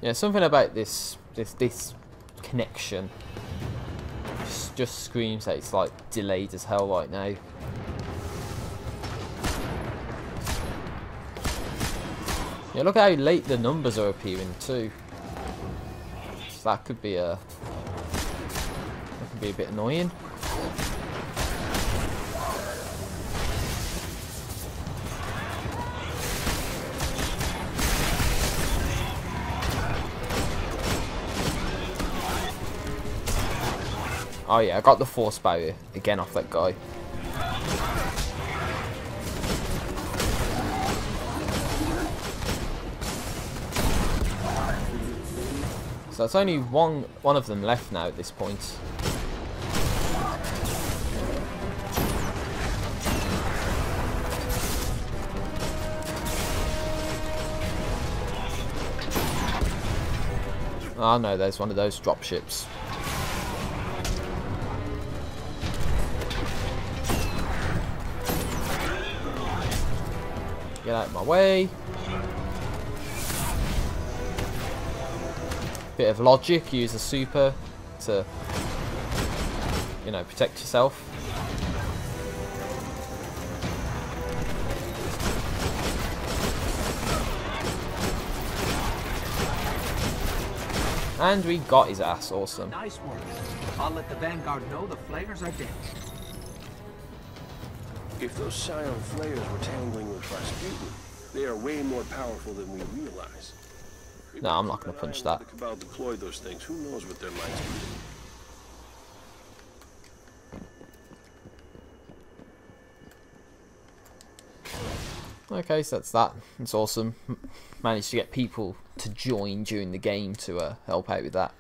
S1: Yeah, something about this connection just screams that it's like delayed as hell right now. Yeah, look how late the numbers are appearing too. So that could be a bit annoying. Oh yeah, I got the force barrier again off that guy. So it's only one of them left now at this point. Oh no, there's one of those drop ships. Get out of my way. Bit of logic, use a super to, you know, protect yourself. And we got his ass, awesome.
S2: Nice work. I'll let the Vanguard know the flayers are dead.
S4: If those Scion flayers were tangling with Rasputin, they are way more powerful than we realize.
S1: No, I'm not going to punch that.
S4: The Cabal deployed those things. Who knows what their minds do.
S1: Okay, so that's that. It's awesome. Managed to get people to join during the game to help out with that.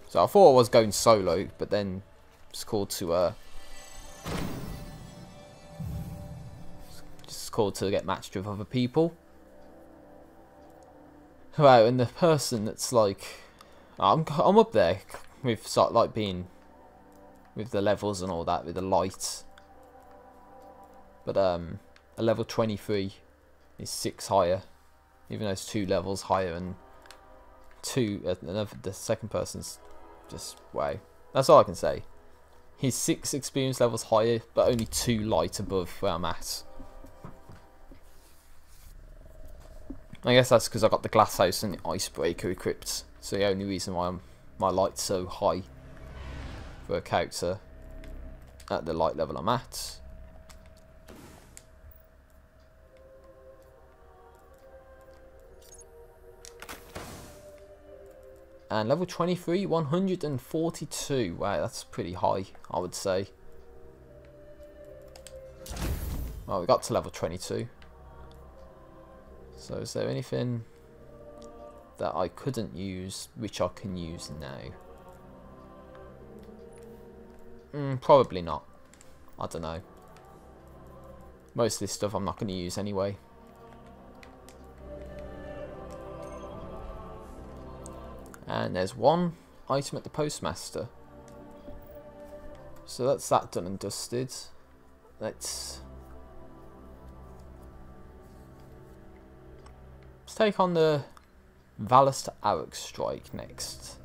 S1: So I thought I was going solo, but then it's called to get matched with other people. Wow, and the person that's like, I'm up there with sort of like being with the levels and all that, with the lights. But a level 23 is 6 higher, even though it's 2 levels higher, and the second person's just wow. That's all I can say. He's 6 experience levels higher, but only 2 light above where I'm at. I guess that's because I got the glass house and the icebreaker equipped. So the only reason why my light's so high for a character at the light level I'm at. And level 23, 142. Wow, that's pretty high, I would say. Well, we got to level 22. So is there anything that I couldn't use, which I can use now? Probably not. I don't know. Most of this stuff I'm not going to use anyway. And there's one item at the postmaster. So that's that done and dusted. Let's take on the Valus Arc Strike next.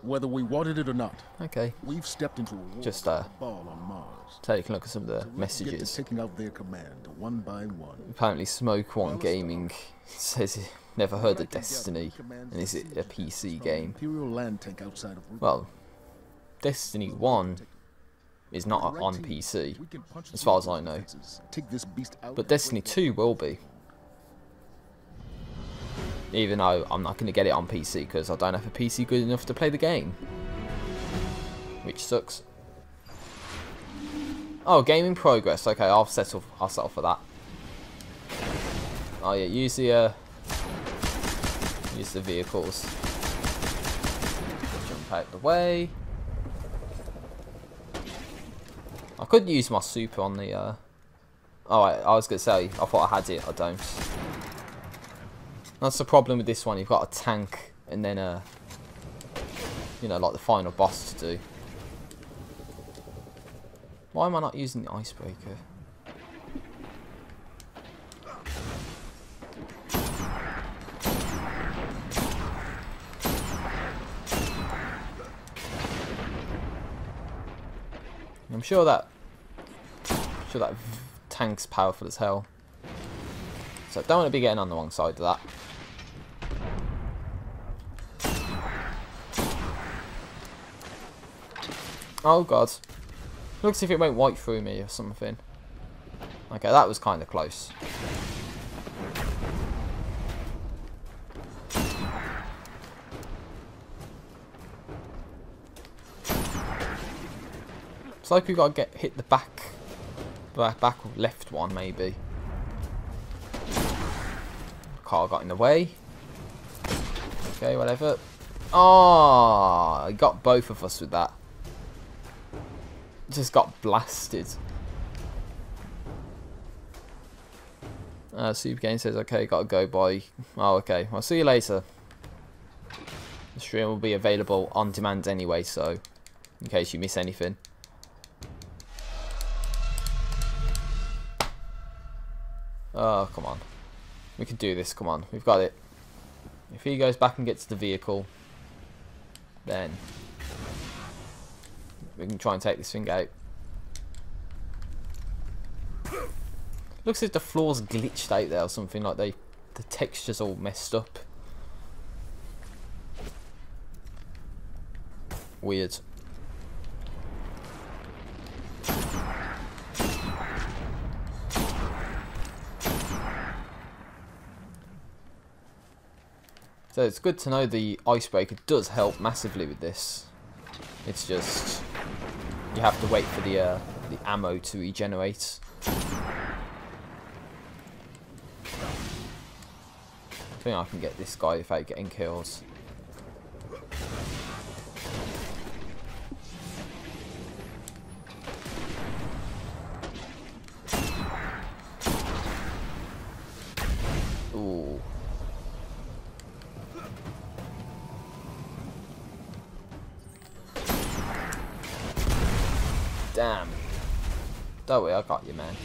S5: Whether we wanted it or not,
S1: Okay,
S5: we've stepped into a war
S1: just
S5: ball on Mars.
S1: take a look at some of the
S5: So let's get
S1: messages.
S5: to taking out their command one by one.
S1: Apparently Smoke One Gaming says he never heard of Destiny, and is it a PC game?
S5: Imperial land tank outside of Rubik.
S1: Well, Destiny 1 is not on PC,
S5: We can punch
S1: as
S5: through
S1: far as
S5: the
S1: I know.
S5: defenses, take this beast out
S1: But
S5: and
S1: Destiny
S5: break
S1: 2 will be. Even though I'm not going to get it on PC because I don't have a PC good enough to play the game. Which sucks. Oh, game in progress. Okay, I'll settle for that. Oh yeah, use the vehicles. Jump out the way. I could use my super on the oh, I was gonna say, I thought I had it, I don't. That's the problem with this one, you've got a tank and then you know, like the final boss to do. Why am I not using the icebreaker? I'm sure that tank's powerful as hell. So I don't want to be getting on the wrong side of that. Oh god. Looks as if it went right through me or something. Okay, that was kind of close. It's like we've got to hit the back left one maybe. Car got in the way. Okay, whatever. Oh, I got both of us with that. Just got blasted. Super Game says, okay, gotta go, bye. Oh, okay. I'll see you later. The stream will be available on demand anyway, so in case you miss anything. Oh, come on. We can do this, come on. We've got it. If he goes back and gets the vehicle, then we can try and take this thing out. Looks as if the floor's glitched out there or something, like the texture's all messed up. Weird. So it's good to know the icebreaker does help massively with this. It's just you have to wait for the ammo to regenerate. I think I can get this guy without getting kills. Ooh. Damn. Don't worry, I got you, man.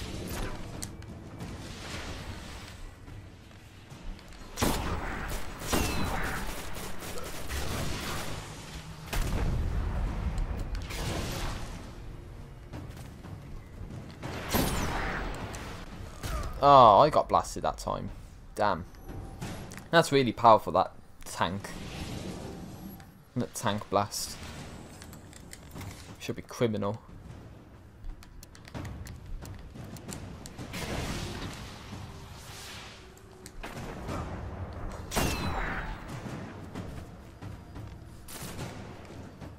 S1: Oh, I got blasted that time. Damn. That's really powerful, that tank. That tank blast. Should be criminal.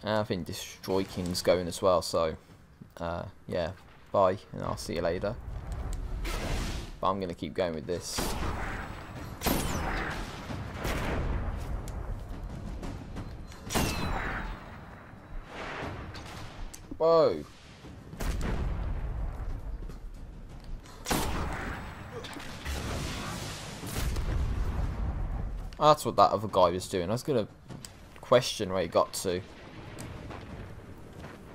S1: I think Destroy King's going as well, so yeah, bye, and I'll see you later. But I'm going to keep going with this. Whoa. Oh, that's what that other guy was doing. I was going to question where he got to.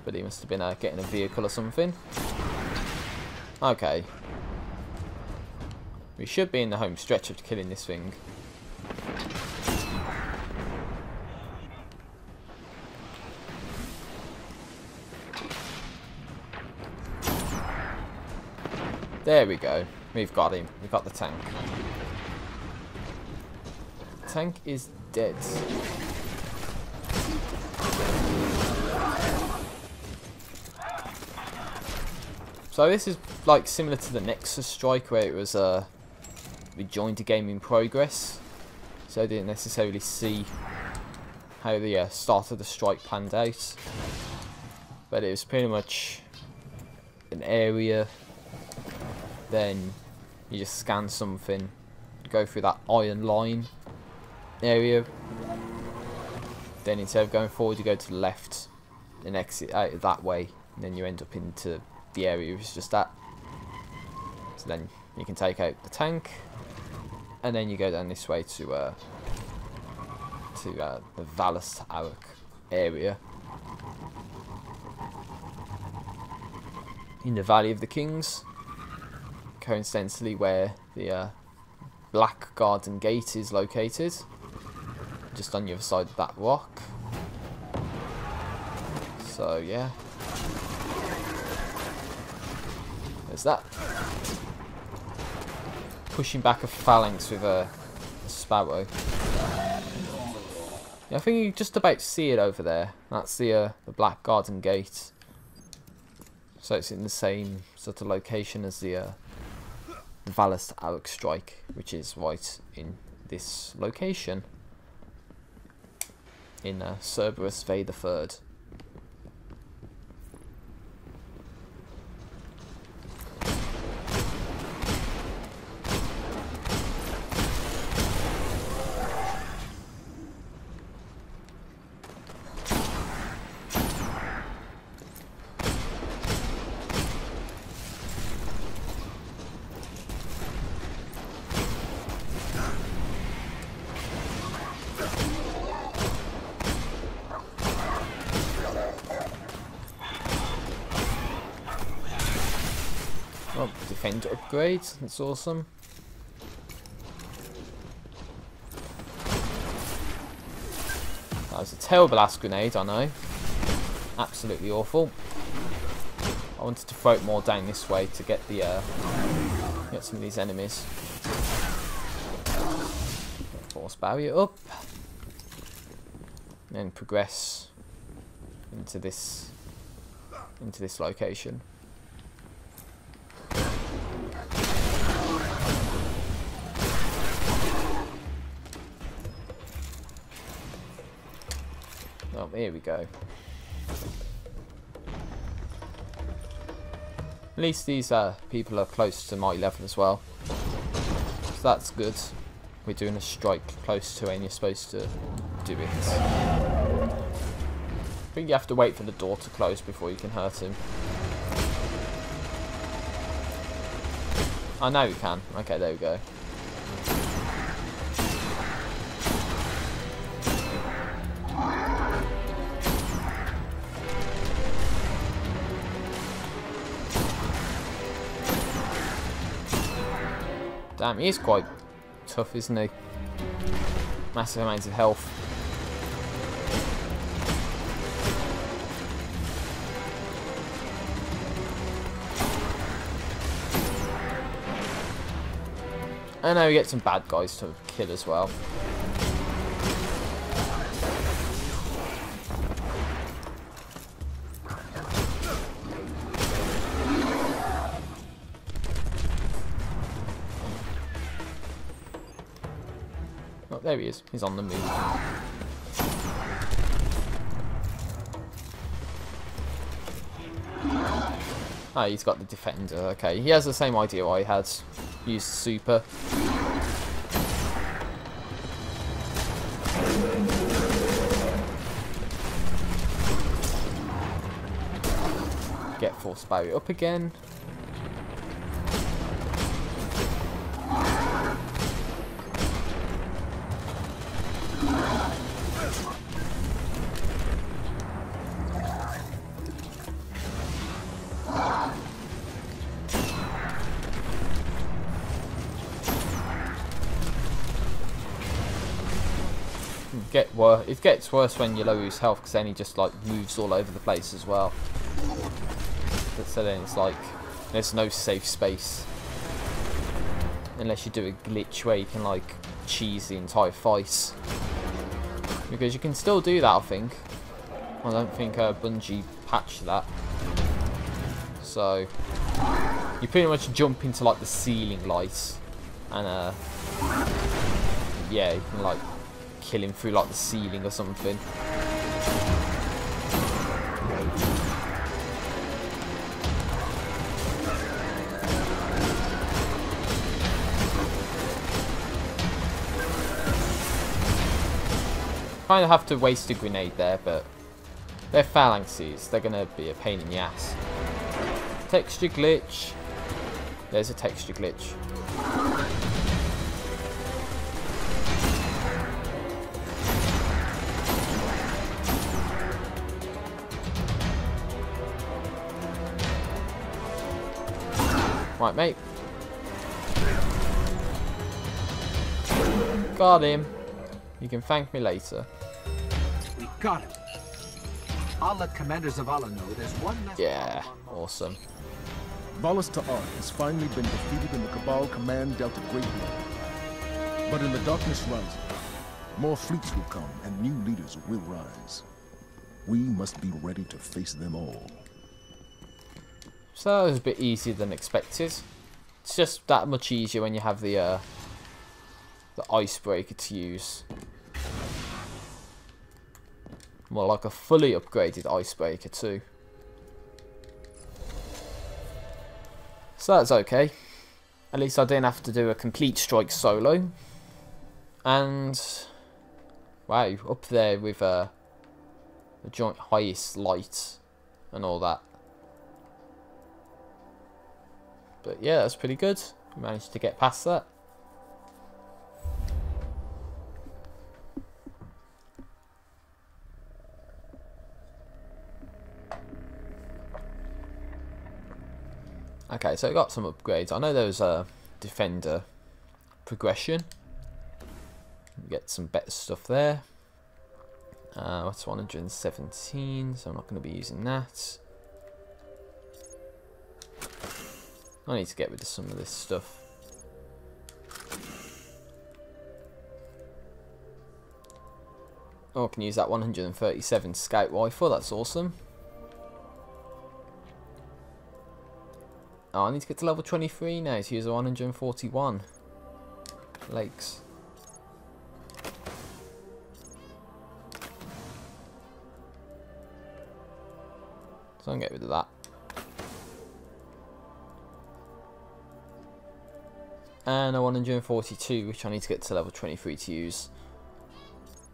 S1: But he must have been getting a vehicle or something. Okay. We should be in the home stretch of killing this thing. There we go. We've got him. We've got the tank. The tank is dead. So this is like similar to the Nexus strike, where it was we joined a game in progress, so I didn't necessarily see how the start of the strike panned out, but it was pretty much an area, then you just scan something, go through that iron line area, then instead of going forward you go to the left and exit out that way, and then you end up into the area it's just at. So then you can take out the tank, and then you go down this way to the Valus Ark area in the Valley of the Kings, coincidentally where the Black Garden Gate is located, just on the other side of that rock. So yeah, there's that. Pushing back a phalanx with a sparrow. Yeah, I think you just about see it over there. That's the Black Garden Gate. So it's in the same sort of location as the Valus Ark strike, which is right in this location in Cerberus Vey III. Oh, defender upgrade, that's awesome. That was a terrible ass grenade, I know. Absolutely awful. I wanted to throw it more down this way to get the get some of these enemies. Force barrier up. And then progress into this location. Oh, here we go. At least these people are close to my level as well. So that's good. We're doing a strike close to when you're supposed to do it. I think you have to wait for the door to close before you can hurt him. Oh, now you can. Okay, there we go. Damn, he is quite tough, isn't he? Massive amounts of health. And now we get some bad guys to kill as well. Oh, there he is. He's on the move. Ah, he's got the defender. Okay, he has the same idea I had. Use super. Get force barrier up again. It gets worse when you lose health, because then he just like moves all over the place as well. So then it's like there's no safe space unless you do a glitch where you can like cheese the entire fight, because you can still do that. I think I don't think Bungie patched that, so you pretty much jump into like the ceiling lights and yeah, you can like kill him through like the ceiling or something. Kind of have to waste a grenade there, but they're phalanxes. They're gonna be a pain in the ass. Texture glitch. There's a texture glitch. Right, mate. Got him. You can thank me later.
S2: We got him. I'll let Commander Zavala know there's one less.
S1: Yeah, awesome.
S5: Valus Ta'ar has finally been defeated and the Cabal command dealt a great blow. But in the darkness rising, more fleets will come and new leaders will rise. We must be ready to face them all.
S1: So that was a bit easier than expected. It's just that much easier when you have the icebreaker to use. More like a fully upgraded icebreaker too. So that's okay. At least I didn't have to do a complete strike solo. And wow, up there with the joint highest light and all that. But yeah, that's pretty good. We managed to get past that. Okay, so I got some upgrades. I know there was a defender progression. Get some better stuff there. What's 117? So I'm not going to be using that. I need to get rid of some of this stuff. Oh, I can use that 137 scout rifle. That's awesome. Oh, I need to get to level 23 now to use a 141. Lakes. So I'll get rid of that. And a 142, which I need to get to level 23 to use.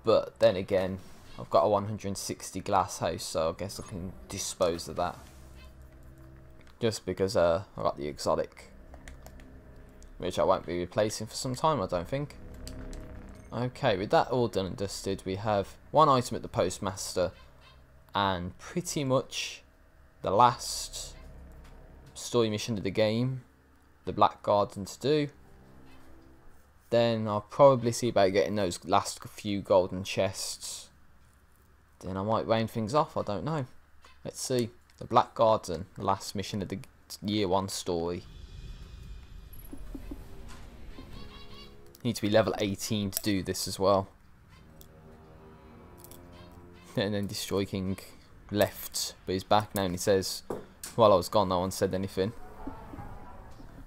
S1: But then again, I've got a 160 glass house, so I guess I can dispose of that. Just because I got the exotic, which I won't be replacing for some time, I don't think. Okay, with that all done and dusted, we have one item at the postmaster, and pretty much the last story mission of the game, the Black Garden, to do. Then I'll probably see about getting those last few golden chests. Then I might round things off, I don't know. Let's see. The Black Garden, the last mission of the year 1 story. Need to be level 18 to do this as well. And then Destroy King left, but he's back now and he says, while I was gone no one said anything.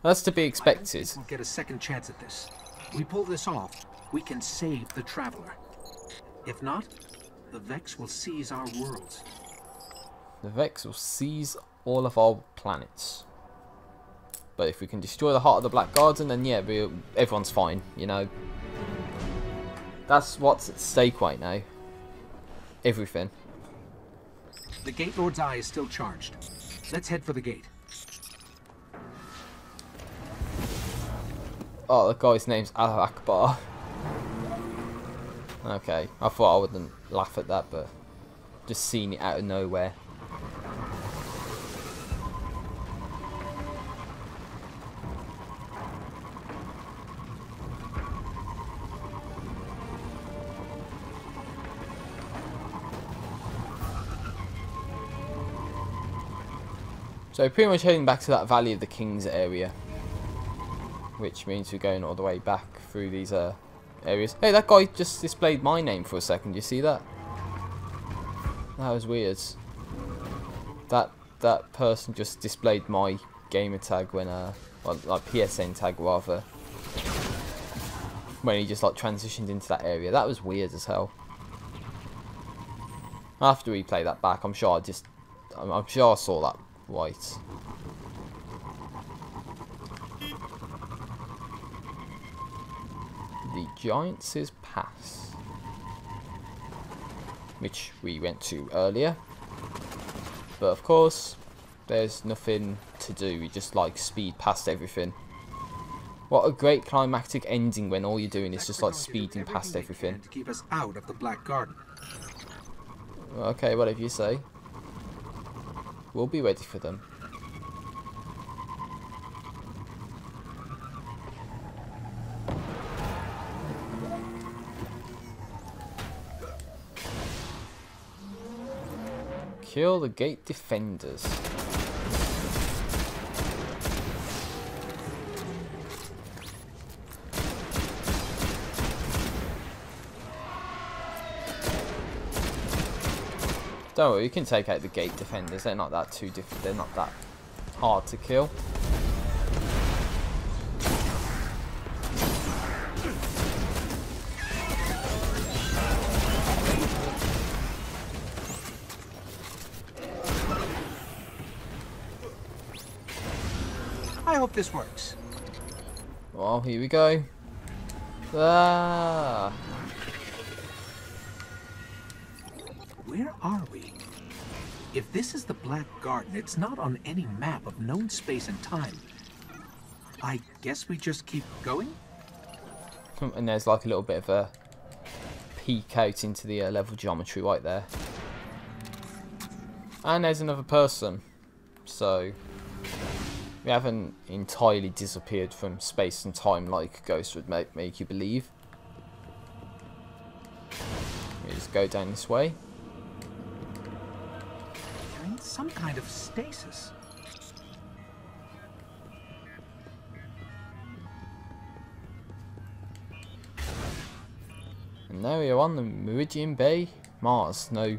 S1: That's to be expected.
S2: We'll get a second chance at this. We pull this off, we can save the Traveler. If not, the Vex will seize our worlds.
S1: The Vex will seize all of our planets. But if we can destroy the heart of the Black Garden, then yeah, everyone's fine, you know. That's what's at stake right now. Everything.
S2: The Gate Lord's eye is still charged. Let's head for the gate.
S1: Oh, the guy's name's Allah Akbar. Okay, I thought I wouldn't laugh at that, but just seeing it out of nowhere. So pretty much heading back to that Valley of the Kings area, which means we're going all the way back through these areas. Hey, that guy just displayed my name for a second. Do you see that? That was weird. That person just displayed my gamer tag when well, like PSN tag rather, when he just like transitioned into that area. That was weird as hell. I'll have to replay that back. I'm sure I saw that right. The Giants' Pass, which we went to earlier, but of course there's nothing to do. We just like speed past everything. What a great climactic ending when all you're doing is just like speeding past everything.
S2: To keep us out of the Black Garden.
S1: Okay, whatever you say. We'll be ready for them. Kill the gate defenders. Don't worry, you can take out the gate defenders. They're not that too different. They're not that hard to kill.
S2: I hope this works.
S1: Well, here we go. Ah.
S2: Where are we? If this is the Black Garden, it's not on any map of known space and time. I guess we just keep going?
S1: And there's like a little bit of a peek out into the level geometry right there. And there's another person. So we haven't entirely disappeared from space and time like Ghost would make you believe. We just go down this way.
S2: They're in some kind of stasis.
S1: And now we are on the Meridian Bay, Mars. No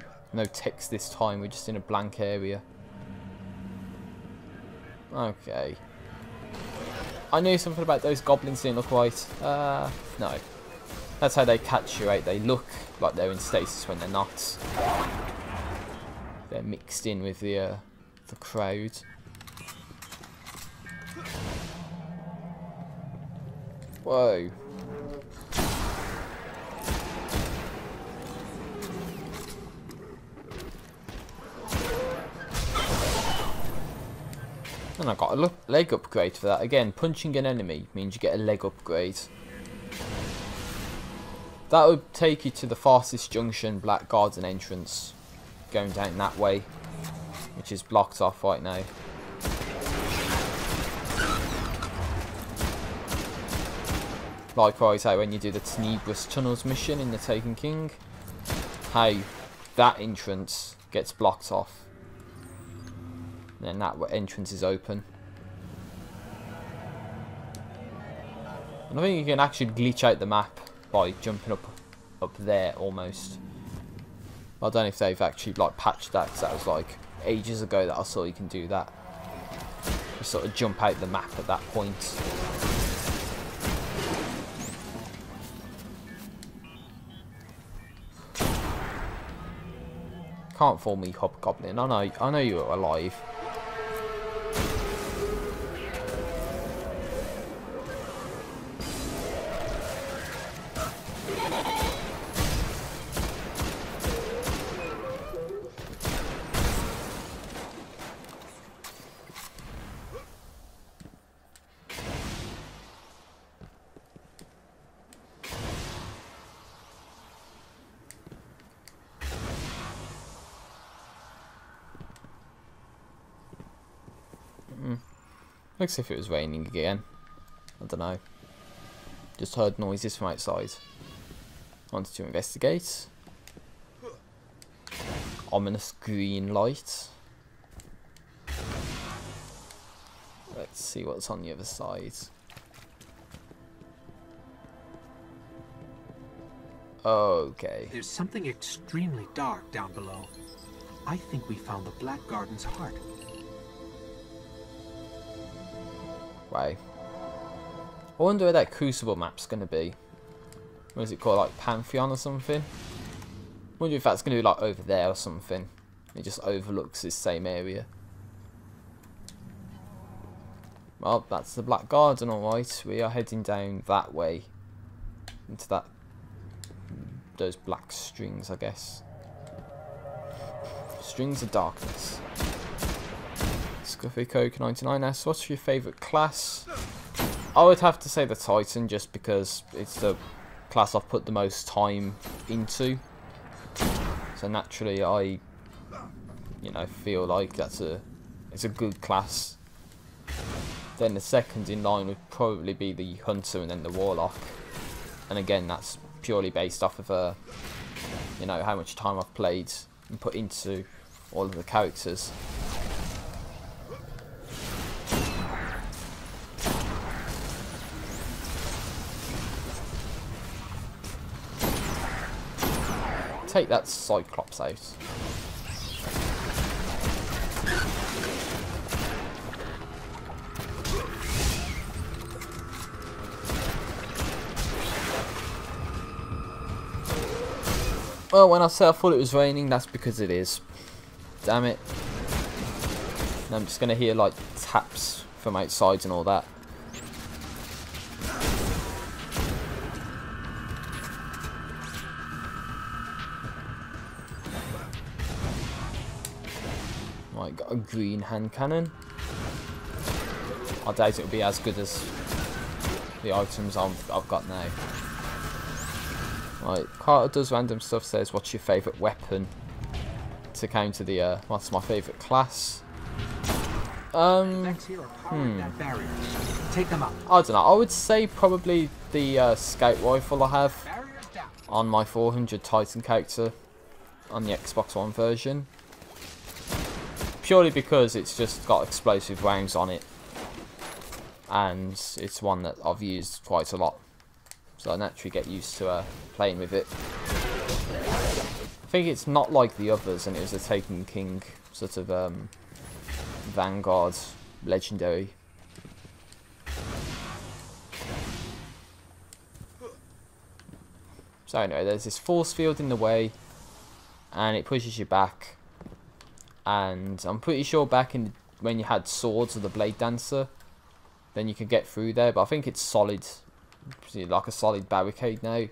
S1: text this time. We're just in a blank area. Okay. I knew something about those goblins didn't look right. No. That's how they catch you out. They look like they're in stasis when they're not. They're mixed in with the the crowd. Whoa. And I got a leg upgrade for that. Again, punching an enemy means you get a leg upgrade. That would take you to the fastest junction, Black Garden entrance. Going down that way, which is blocked off right now. Likewise, how when you do the Tenebrous Tunnels mission in the Taken King, how that entrance gets blocked off. Then that entrance is open. And I think you can actually glitch out the map by jumping up there almost. I don't know if they've actually like patched that, because that was like ages ago that I saw you can do that. Just sort of jump out the map at that point. Can't fool me, Hobgoblin. I know you're alive. Looks as if it was raining again. I don't know. Just heard noises from outside. Wanted to investigate. Ominous green light. Let's see what's on the other side. Okay.
S2: There's something extremely dark down below. I think we found the Black Garden's heart.
S1: Wow. I wonder where that Crucible map's going to be. What is it called, like Pantheon or something? I wonder if that's going to be like over there or something. It just overlooks this same area. Well, that's the Black Garden, alright. We are heading down that way. Into that... those black strings, I guess. Strings of darkness. Scuffy Coke 99S, what's your favourite class? I would have to say the Titan, just because it's the class I've put the most time into. So naturally I, you know, feel like it's a good class. Then the second in line would probably be the Hunter and then the Warlock. And again, that's purely based off of you know, how much time I've played and put into all of the characters. Take that Cyclops out. Well, when I said I thought it was raining, that's because it is. Damn it. And I'm just going to hear like taps from outside and all that. Right, got a green hand cannon. I doubt it'll be as good as the items I've got now. Right, Carter does random stuff, says what's your favourite weapon to counter the what's my favourite class.
S2: Take them out.
S1: I don't know, I would say probably the scout rifle I have on my 400 Titan character on the Xbox One version. Purely because it's just got explosive rounds on it, and it's one that I've used quite a lot, so I naturally get used to playing with it. I think it's not like the others, and it was a Taken King sort of Vanguard legendary. So anyway, there's this force field in the way, and it pushes you back. and I'm pretty sure back in when you had swords or the blade dancer, then you could get through there, but I think it's solid, like a solid barricade now,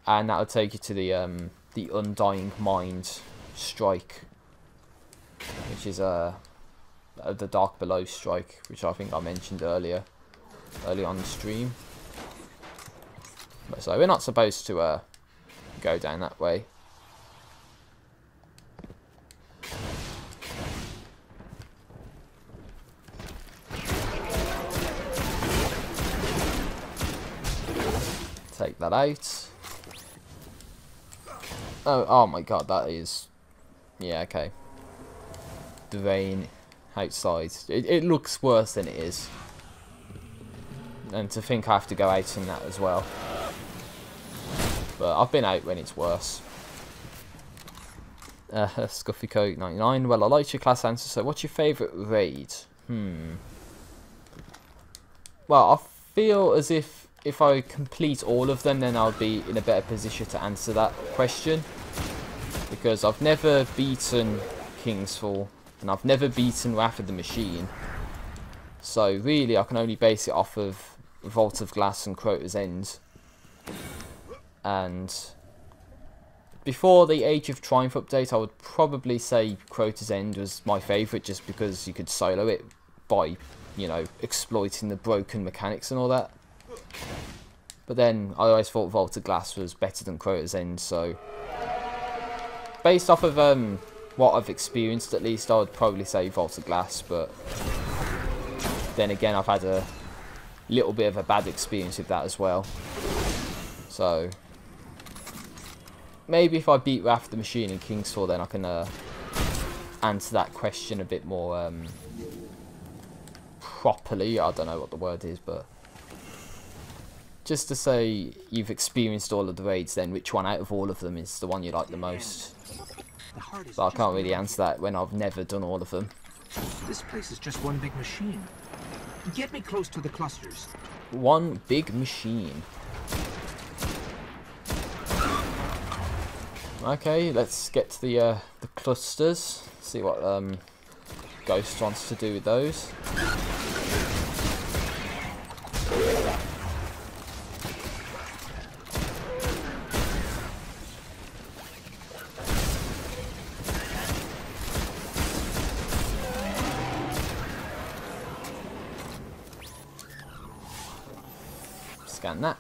S1: and that'll take you to the Undying Mind strike, which is the Dark Below strike, which I think I mentioned early on the stream. So we're not supposed to go down that way. Take that out. Oh my god, that is... Yeah, okay. The rain outside. It looks worse than it is. And to think I have to go out in that as well. But I've been out when it's worse. Scuffy Coat 99. Well, I liked your class answer, so what's your favourite raid? Well, I feel as if I complete all of them, then I'll be in a better position to answer that question. Because I've never beaten Kingsfall, and I've never beaten Wrath of the Machine. So really, I can only base it off of Vault of Glass and Crota's End. And before the Age of Triumph update, I would probably say Crota's End was my favourite, just because you could solo it by, you know, exploiting the broken mechanics and all that. But then I always thought Vault of Glass was better than Crota's End, so based off of what I've experienced, at least, I would probably say Vault of Glass. But then again, I've had a little bit of a bad experience with that as well. So maybe if I beat Wrath of the Machine in Kingsfall, then I can answer that question a bit more properly. I don't know what the word is, but just to say you've experienced all of the raids, then which one out of all of them is the one you like the most? But I can't really answer that when I've never done all of them.
S2: This place is just one big machine. Get me close to the clusters.
S1: One big machine. Okay, let's get to the clusters. See what Ghost wants to do with those. Scan that.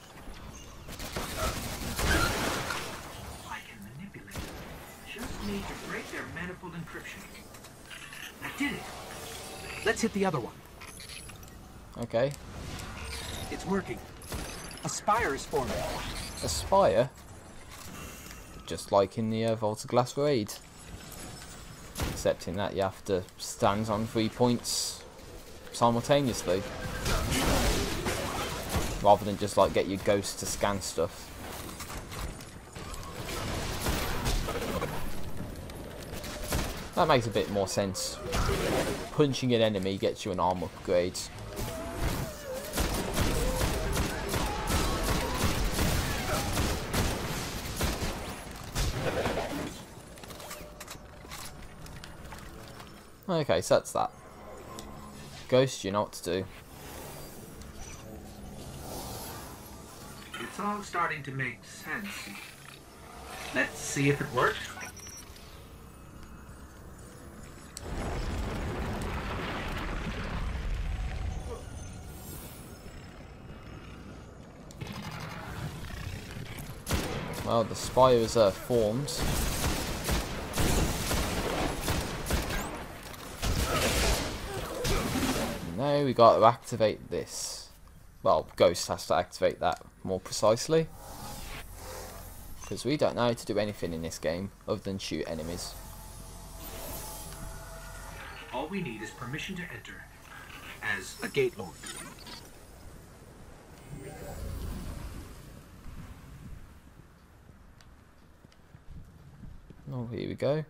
S2: I can manipulate. Just need to break their manifold encryption. I did it. Let's hit the other one.
S1: Okay.
S2: It's working. A spire is forming.
S1: A spire? Just like in the Vault of Glass raid. Except in that you have to stand on 3 points simultaneously. Rather than just like get your ghost to scan stuff. That makes a bit more sense. Punching an enemy gets you an arm upgrade. Okay, so that's that. Ghost, you know what to do.
S2: It's all starting to make sense. Let's see if it works.
S1: Well, the spires are formed. Now we got to activate this. Well, Ghost has to activate that more precisely. Because we don't know how to do anything in this game other than shoot enemies.
S2: All we need is permission to enter as a gate lord.
S1: Oh, here we go.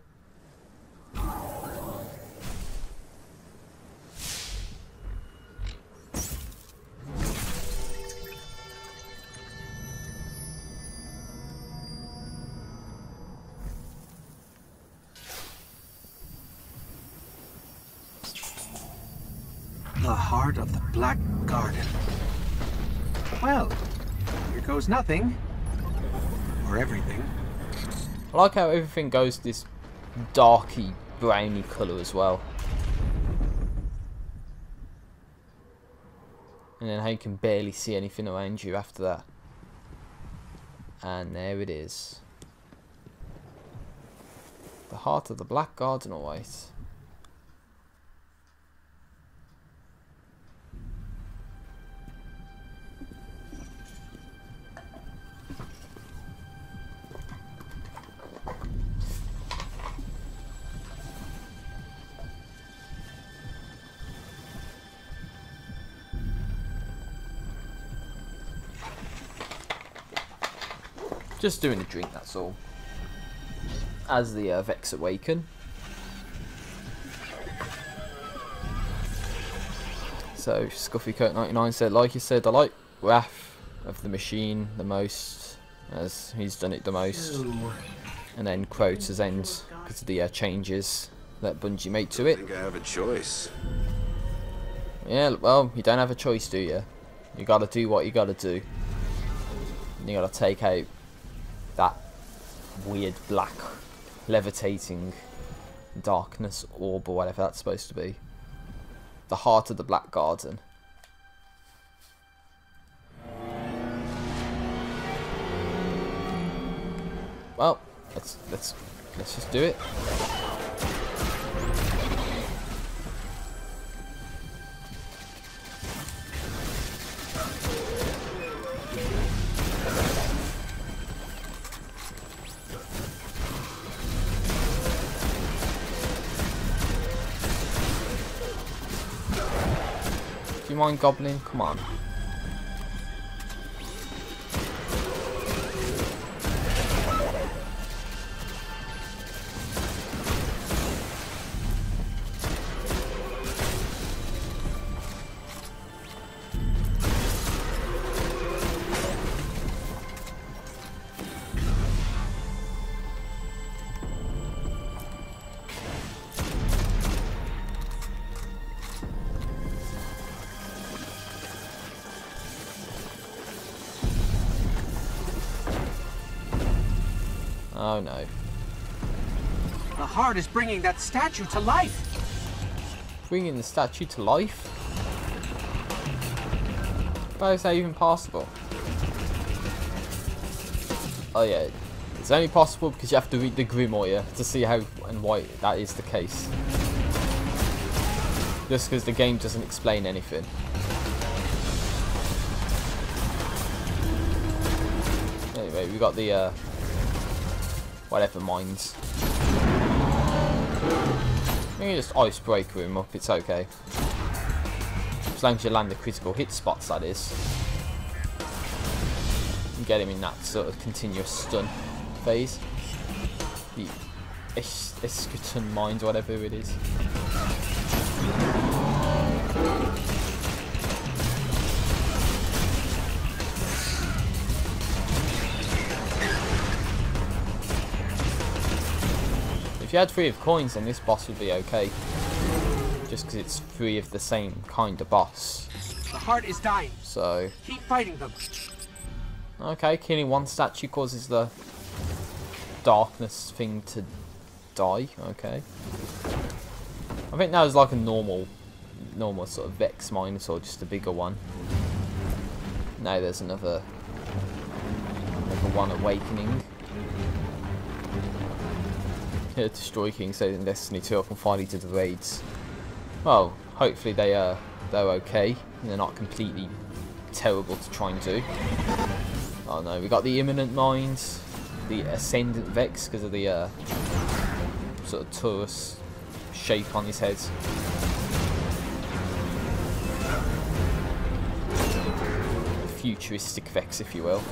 S2: heart of the Black Garden. Well, here goes nothing. Or everything.
S1: I like how everything goes this darky, browny colour as well. And then how you can barely see anything around you after that. And there it is. The heart of the Black Garden, alright. Just doing a drink, that's all. As the Vex awaken. So, Scuffycoat99 said, like you said, I like Wrath of the Machine the most, as he's done it the most. And then Quota's End, because of the changes that Bungie made to it.
S6: I think I have a choice.
S1: Yeah, well, you don't have a choice, do you? You gotta do what you gotta do. And you gotta take out that weird black levitating darkness orb or whatever that's supposed to be. The heart of the Black Garden. Well, let's just do it. Do you mind, Goblin? Come on. Oh no.
S2: The heart is bringing that statue to life.
S1: Bringing the statue to life? How is that even possible? Oh yeah, it's only possible because you have to read the Grimoire to see how and why that is the case. Just because the game doesn't explain anything. Anyway, we got the whatever mines. You can just icebreaker him up, it's okay. As long as you land the critical hit spots, that is. And get him in that sort of continuous stun phase. The Eschaton mines, whatever it is. If you had 3 of coins, then this boss would be okay. Just because it's 3 of the same kind of boss.
S2: The heart is dying.
S1: So,
S2: Keep fighting them.
S1: okay, killing one statue causes the darkness thing to die. Okay. I think that was like a normal sort of Vex minus, or just a bigger one. Now there's another one awakening. Destroy King says in Destiny 2 I can finally do the raids. Well, hopefully they're okay and they're not completely terrible to try and do. Oh no, we got the Imminent Mines, the Ascendant Vex because of the sort of Taurus shape on his head. Futuristic Vex, if you will.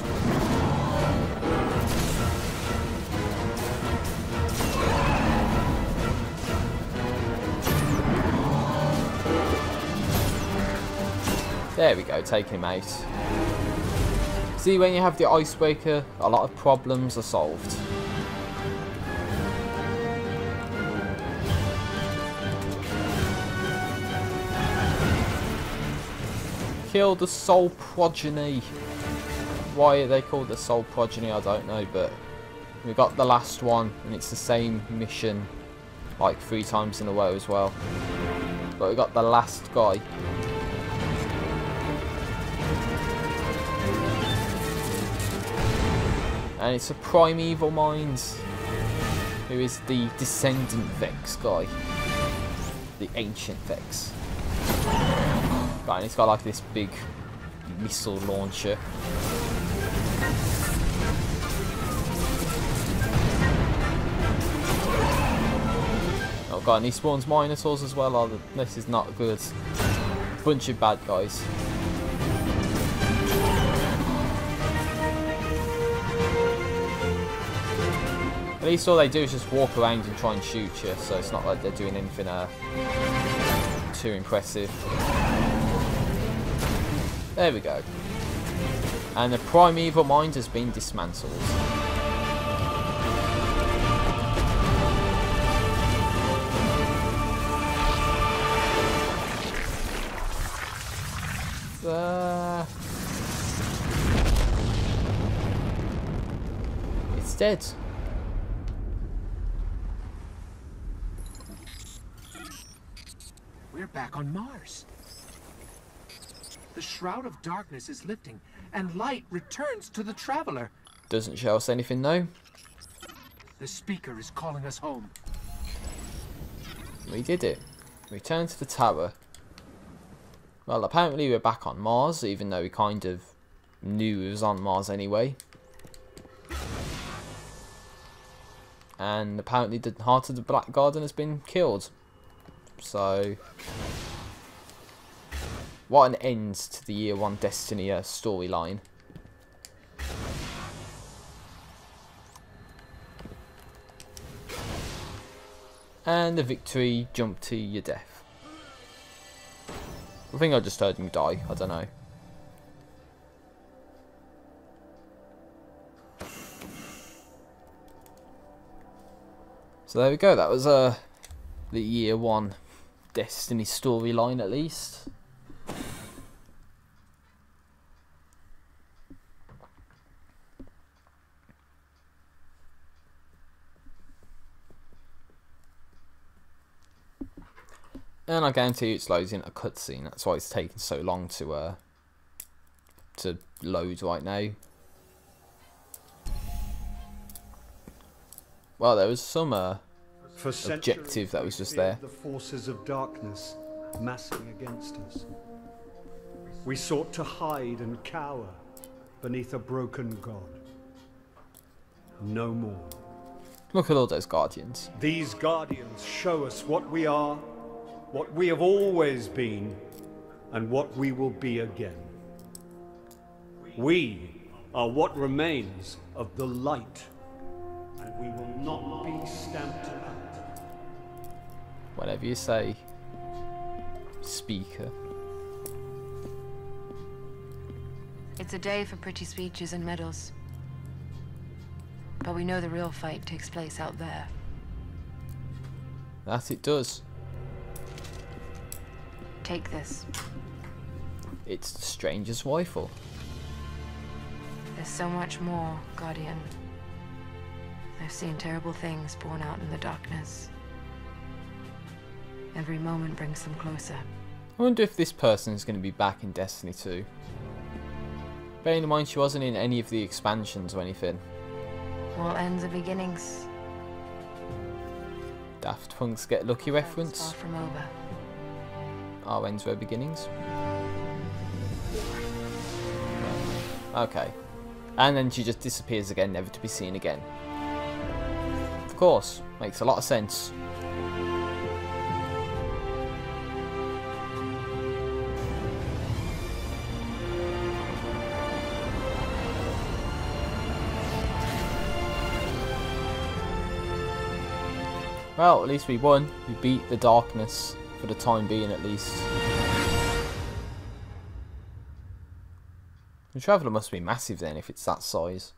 S1: There we go, taking him out. See, when you have the Icebreaker, a lot of problems are solved. Kill the soul progeny. Why are they called the soul progeny, I don't know, but we got the last one, and it's the same mission like 3 times in a row as well. But we got the last guy. And it's a primeval mind, who is the descendant Vex guy. The ancient Vex. Right, and he's got like this big missile launcher. Oh god, and he spawns Minotaurs as well. Oh, this is not good. Bunch of bad guys. At least all they do is just walk around and try and shoot you, so it's not like they're doing anything too impressive. There we go. And the primeval mind has been dismantled. It's dead.
S2: We're back on Mars. The Shroud of Darkness is lifting, and light returns to the Traveler.
S1: Doesn't show us anything though.
S2: The speaker is calling us home.
S1: We did it. Return to the tower. Well, apparently we're back on Mars, even though we kind of knew it was on Mars anyway. And apparently the Heart of the Black Garden has been killed. So, what an end to the Year 1 Destiny storyline. And the victory jumped to your death. I think I just heard him die, I don't know. So there we go, that was the Year 1 Destiny storyline at least. And I guarantee you it's loading a cutscene, that's why it's taking so long to load right now. Well, there was some objective that was just there.
S6: The forces of darkness massing against us. We sought to hide and cower beneath a broken god. No more.
S1: Look at all those guardians.
S6: These guardians show us what we are, what we have always been, and what we will be again. We are what remains of the light, and we will not be stamped out.
S1: Whatever you say, speaker.
S7: It's a day for pretty speeches and medals. But we know the real fight takes place out there.
S1: That it does.
S7: Take this.
S1: It's the stranger's rifle.
S7: There's so much more, Guardian. I've seen terrible things born out in the darkness. Every moment brings them closer.
S1: I wonder if this person is going to be back in Destiny 2. Bearing in mind she wasn't in any of the expansions or anything.
S7: All ends are beginnings.
S1: Daft Punk's Get Lucky reference.
S7: Far from over.
S1: Our ends were beginnings. Okay. And then she just disappears again, never to be seen again. Of course, makes a lot of sense. Well, at least we won. We beat the darkness, for the time being at least. The Traveller must be massive then, if it's that size.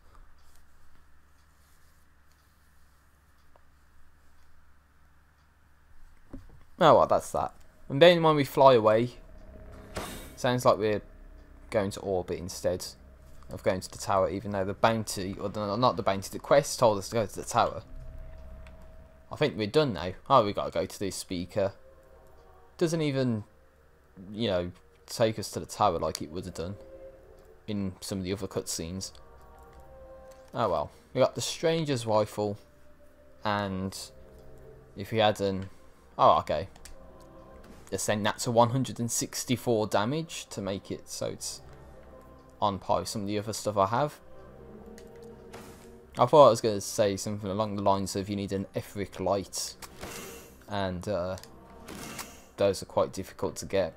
S1: Oh well, that's that. And bearing in mind we fly away, sounds like we're going to orbit instead of going to the tower, even though the bounty, or not the bounty, the quest told us to go to the tower. I think we're done now. Oh, we got to go to this speaker. Doesn't even, you know, take us to the tower like it would have done in some of the other cutscenes. Oh well. We got the Stranger's Rifle, and if we had an... Oh, okay. Ascend that to 164 damage to make it so it's on par with some of the other stuff I have. I thought I was going to say something along the lines of you need an etheric light, and those are quite difficult to get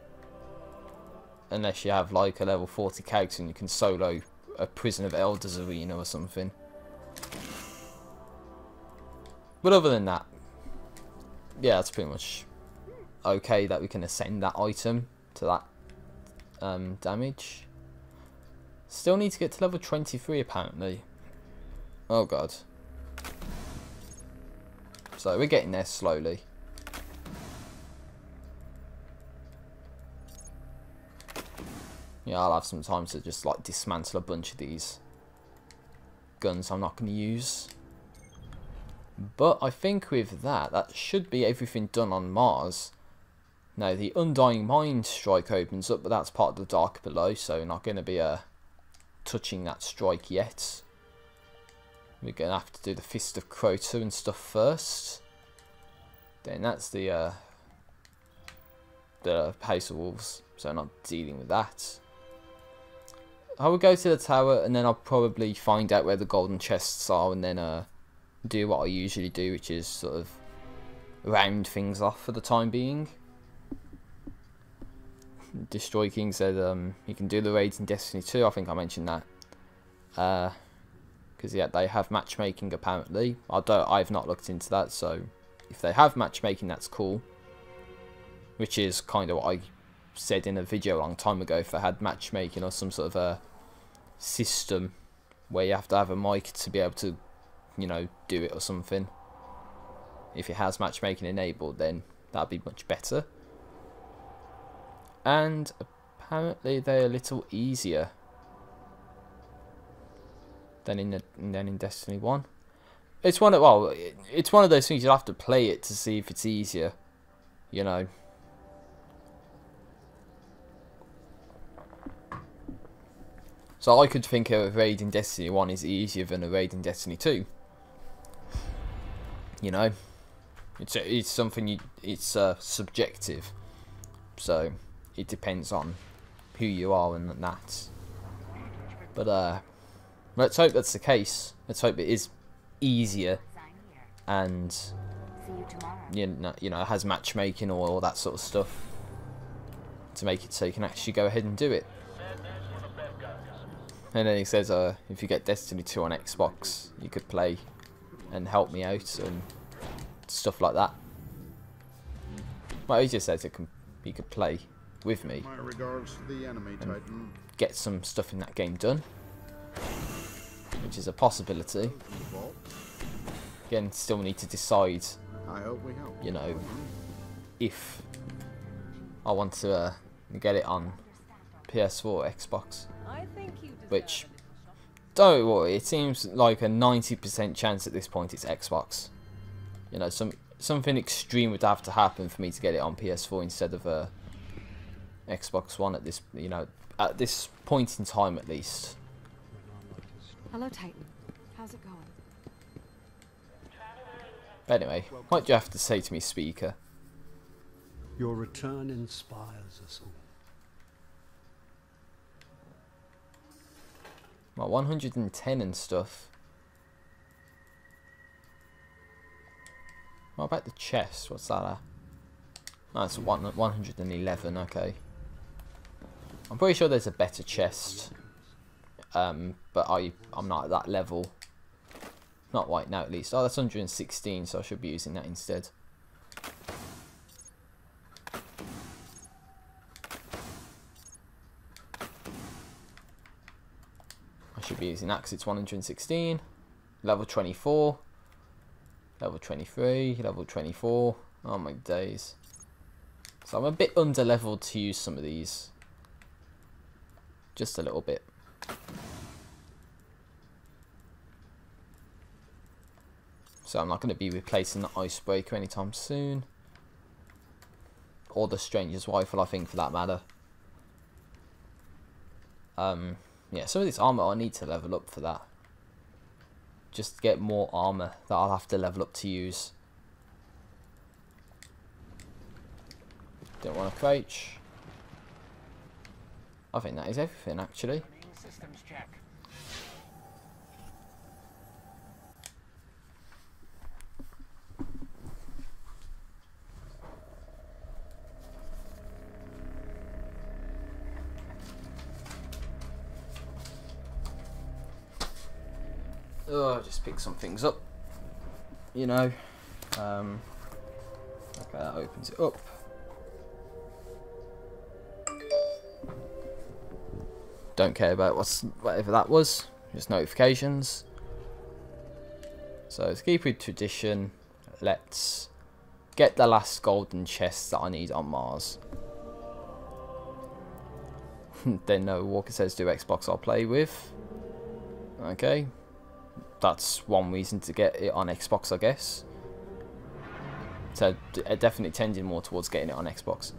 S1: unless you have like a level 40 character and you can solo a Prison of Elders arena or something. But other than that, yeah, that's pretty much okay that we can ascend that item to that damage. Still need to get to level 23 apparently. Oh god. So we're getting there slowly. Yeah, I'll have some time to just like dismantle a bunch of these guns I'm not going to use. But I think with that, that should be everything done on Mars. Now the Undying Mind strike opens up, but that's part of the Dark Below, so not going to be touching that strike yet. We're going to have to do the Fist of Crota and stuff first. Then that's the House of Wolves, so not dealing with that. I will go to the tower and then I'll probably find out where the golden chests are and then do what I usually do, which is sort of round things off for the time being. Destroy King said you can do the raids in Destiny 2, I think I mentioned that. Because yeah, they have matchmaking apparently. I've not looked into that, so if they have matchmaking, that's cool. Which is kind of what I said in a video a long time ago. If they had matchmaking or some sort of a system where you have to have a mic to be able to, you know, do it or something. If it has matchmaking enabled, then that'd be much better. And apparently they're a little easier than in Destiny 1. It's one of it's one of those things you'll have to play it to see if it's easier, you know. So I could think a raid in Destiny 1 is easier than a raid in Destiny 2. You know, it's something it's subjective. So it depends on who you are and that. But let's hope that's the case. Let's hope it is easier and you know has matchmaking or all that sort of stuff to make it so you can actually go ahead and do it. And then he says if you get Destiny 2 on Xbox, you could play and help me out and stuff like that. Well, he just says he could play with me.
S3: My regards to the enemy, Titan.
S1: Get some stuff in that game done, which is a possibility. Again, still need to decide.
S3: I hope we help.
S1: You know, if I want to get it on PS4 or Xbox, which don't worry, it seems like a 90% chance at this point it's Xbox. You know, something extreme would have to happen for me to get it on PS4 instead of Xbox One at this, you know, at this point in time at least.
S7: Hello, Titan. How's it going?
S1: But anyway, what do you have to say to me, speaker?
S6: Your return inspires us all.
S1: Well, 110 and stuff. What about the chest? What's that at? Oh, it's 111, okay. I'm pretty sure there's a better chest. But I'm not at that level. Not right now at least. Oh, that's 116, so I should be using that instead. I should be using that because it's 116. Level 24. Level 23. Level 24. Oh my days. So I'm a bit under leveled to use some of these. Just a little bit. So I'm not going to be replacing the icebreaker anytime soon. Or the stranger's rifle, I think, for that matter. Yeah, some of this armor I need to level up for that. Just to get more armor that I'll have to level up to use. Don't want to crouch. I think that is everything, actually.
S2: Systems check.
S1: Oh, just pick some things up. You know. Okay, that opens it up. Don't care about whatever that was. Just notifications. So to keep with tradition, let's get the last golden chest that I need on Mars. Then no Walker says do Xbox I'll play with. Okay. That's one reason to get it on Xbox, I guess. So definitely tending more towards getting it on Xbox.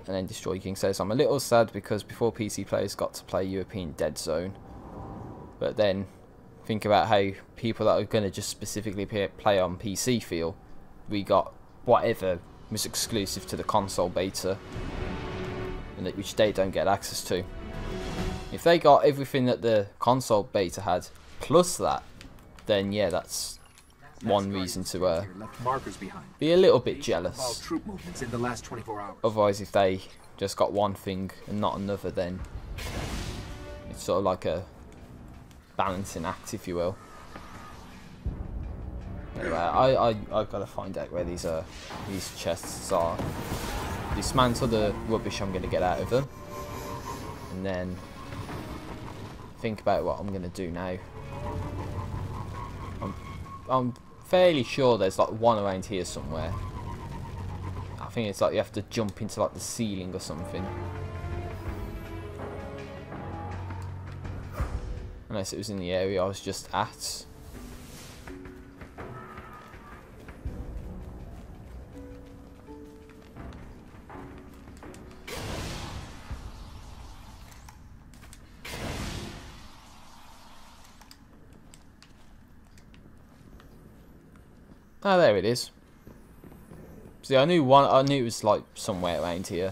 S1: And then Destroy King says, I'm a little sad because before PC players got to play European Dead Zone. But then think about how people that are going to just specifically play on PC feel. We got whatever was exclusive to the console beta, and which they don't get access to. If they got everything that the console beta had, plus that, then yeah, that's one reason to be a little bit jealous.
S2: Troop movements in the last 24 hours.
S1: Otherwise, if they just got one thing and not another, then it's sort of like a balancing act, if you will. Anyway, I've got to find out where these chests are. Dismantle the rubbish I'm going to get out of them, and then think about what I'm going to do now. I'm fairly sure there's like one around here somewhere. I think it's like you have to jump into like the ceiling or something. Unless it was in the area I was just at. Oh, there it is. See, I knew it was like somewhere around here.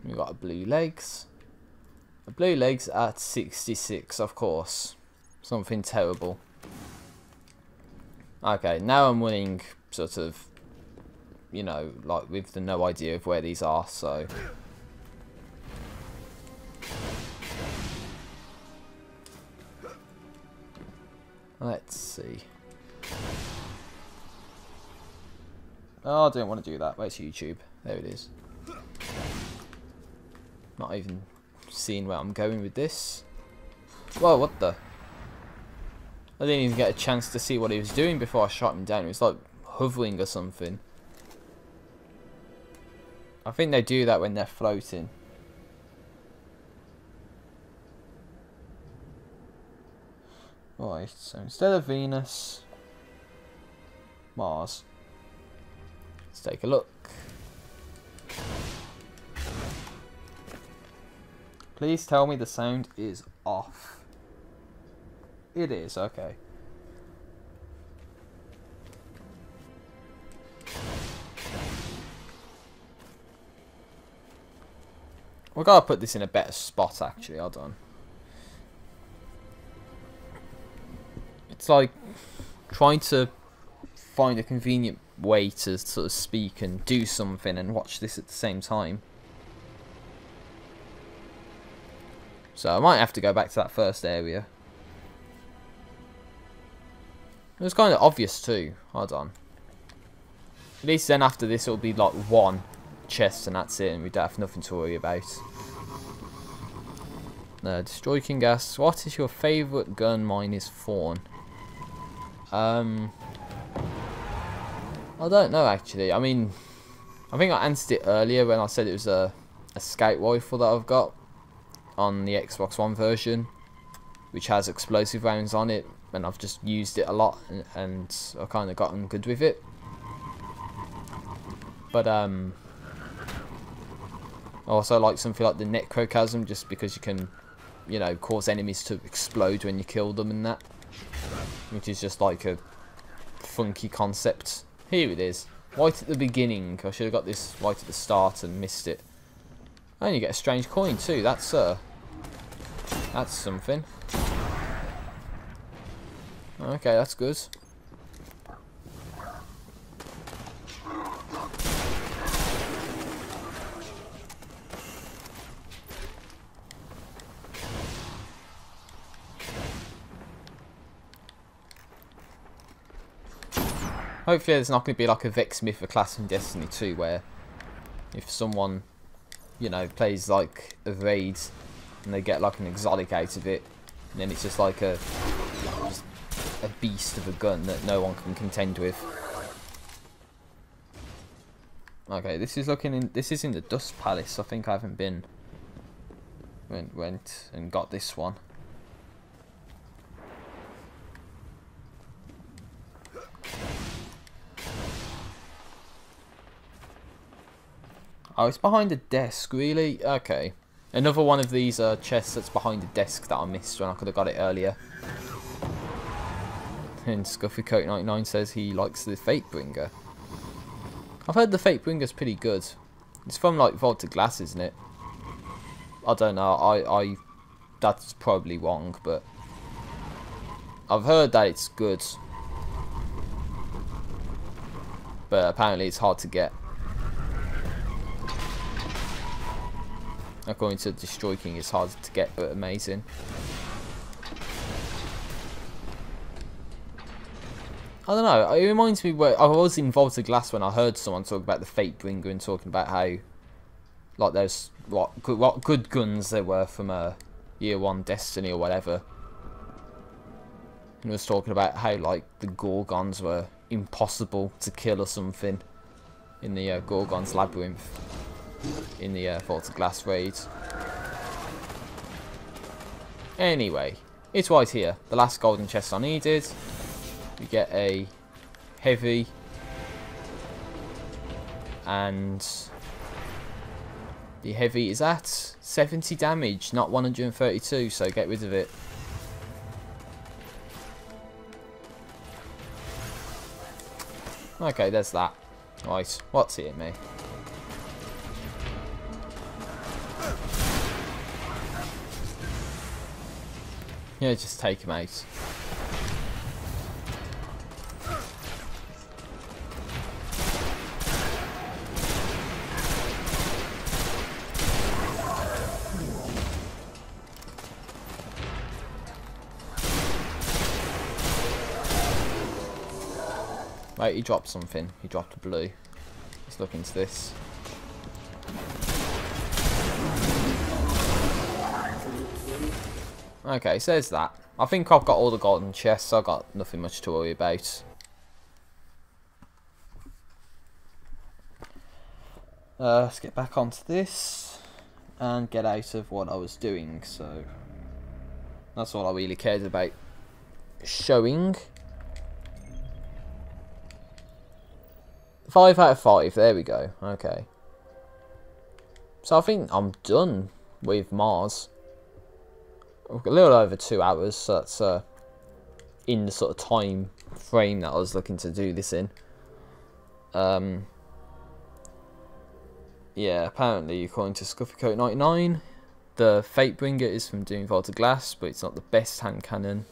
S1: We got a blue legs. A blue legs at 66, of course. Something terrible. Okay, now I'm running sort of, you know, like with the no idea of where these are, so. Let's see. Oh, I don't want to do that. Where's YouTube? There it is. Not even seeing where I'm going with this. Whoa, what the? I didn't even get a chance to see what he was doing before I shot him down. It was like hovering or something. I think they do that when they're floating. Right, so instead of Venus, Mars. Let's take a look. Please tell me the sound is off. It is, okay. We've got to put this in a better spot, actually. Hold on. It's like trying to find a convenient way to sort of speak and do something and watch this at the same time. So I might have to go back to that first area. It was kind of obvious too. Hold on. At least then after this it'll be like one chest and that's it, and we don't have nothing to worry about. Destroy King Gas. What is your favourite gun? Mine is Fawn. I don't know actually. I mean, I think I answered it earlier when I said it was a a scout rifle that I've got on the Xbox One version, which has explosive rounds on it, and I've just used it a lot, and I've kind of gotten good with it. But I also like something like the necrochasm, just because you can, you know, cause enemies to explode when you kill them and that, which is just like a funky concept. Here it is, right at the beginning. I should have got this right at the start and missed it. And you get a strange coin too. That's something. Okay, that's good. Hopefully there's not going to be like a Vexsmith or class in Destiny 2 where if someone, you know, plays like a raid and they get like an exotic out of it, and then it's just like a beast of a gun that no one can contend with. Okay, this is in the Dust Palace. I think I haven't been went and got this one. Oh, it's behind a desk, really? Okay. Another one of these chests that's behind a desk that I missed when I could have got it earlier. And Scuffycoat99 says he likes the Fatebringer. I've heard the Fatebringer's pretty good. It's from like Vaulted Glass, isn't it? I don't know. That's probably wrong, but I've heard that it's good. But apparently it's hard to get. According to Destroy King, it's hard to get, but amazing. I don't know, it reminds me where I was in Vaulted Glass when I heard someone talk about the Fatebringer and talking about how, like, there's what good guns there were from Year 1 Destiny or whatever. And was talking about how, like, the Gorgons were impossible to kill or something in the Gorgon's Labyrinth in the Vaulted Glass raids. Anyway, it's right here. The last golden chest I needed. We get a heavy, and the heavy is at 70 damage, not 132, so get rid of it. Okay, there's that. Right, what's hitting me? Yeah, just take him out. Wait, he dropped something. He dropped a blue. Let's look into this. Okay, so there's that. I think I've got all the golden chests, so I've got nothing much to worry about. Let's get back onto this and get out of what I was doing, so that's all I really cared about showing. 5 out of 5, there we go. Okay. So I think I'm done with Mars. A little over 2 hours, so that's in the sort of time frame that I was looking to do this in. Yeah, apparently, according to Scuffycoat99, the Fatebringer is from Doom Vaulted Glass, but it's not the best hand cannon.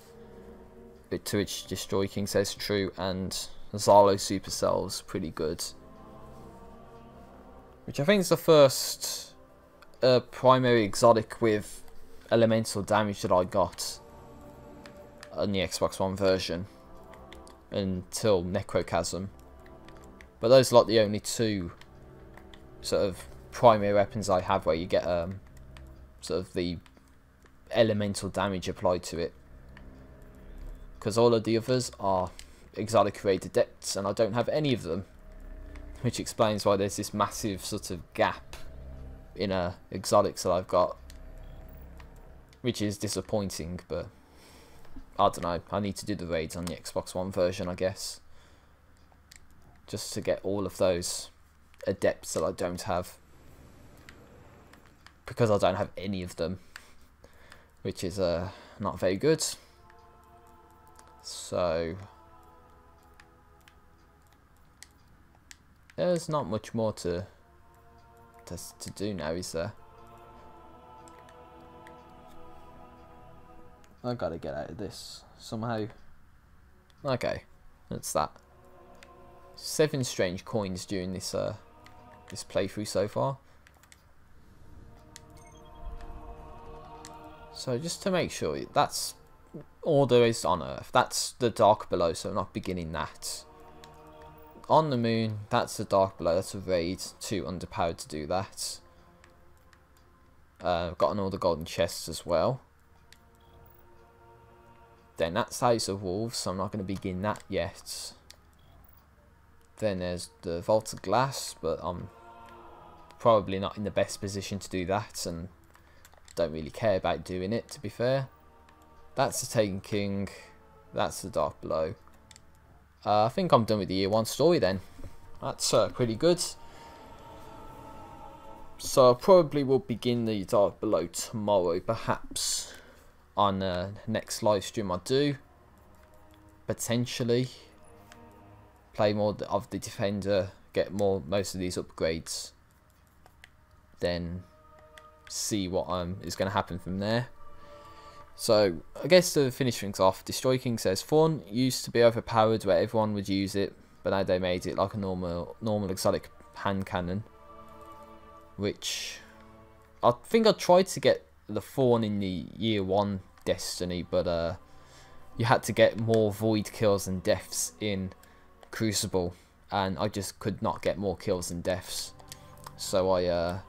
S1: To which Destroy King says true, and Zalo Supercell's pretty good. Which I think is the first primary exotic with elemental damage that I got on the Xbox One version until Necrochasm. But those are like the only two sort of primary weapons I have where you get sort of the elemental damage applied to it. Because all of the others are exotic raid adepts and I don't have any of them. Which explains why there's this massive sort of gap inner exotics that I've got, which is disappointing, but I don't know. I need to do the raids on the Xbox One version, I guess, just to get all of those adepts that I don't have, because I don't have any of them, which is not very good. So there's not much more to do now, is there? I gotta get out of this somehow. Okay, that's that. 7 strange coins during this this playthrough so far. So just to make sure, that's all there is on Earth. That's the dark below, so I'm not beginning that. On the moon, that's the dark below. That's a raid. Too underpowered to do that. I've gotten all the golden chests as well. Then that's House of Wolves, so I'm not going to begin that yet. Then there's the Vault of Glass, but I'm probably not in the best position to do that, and don't really care about doing it, to be fair. That's the Taken King. That's the Dark Below. I think I'm done with the Year 1 story then. That's pretty good. So I probably will begin the Dark Below tomorrow, perhaps on next live stream I do. Potentially play more of the Defender, get most of these upgrades, then see what is going to happen from there. So I guess to finish things off, Destroy King says Fawn used to be overpowered where everyone would use it, but now they made it like a normal exotic hand cannon, which I think I tried to get the Fawn in the Year 1 Destiny, but you had to get more void kills and deaths in Crucible, and I just could not get more kills and deaths, so I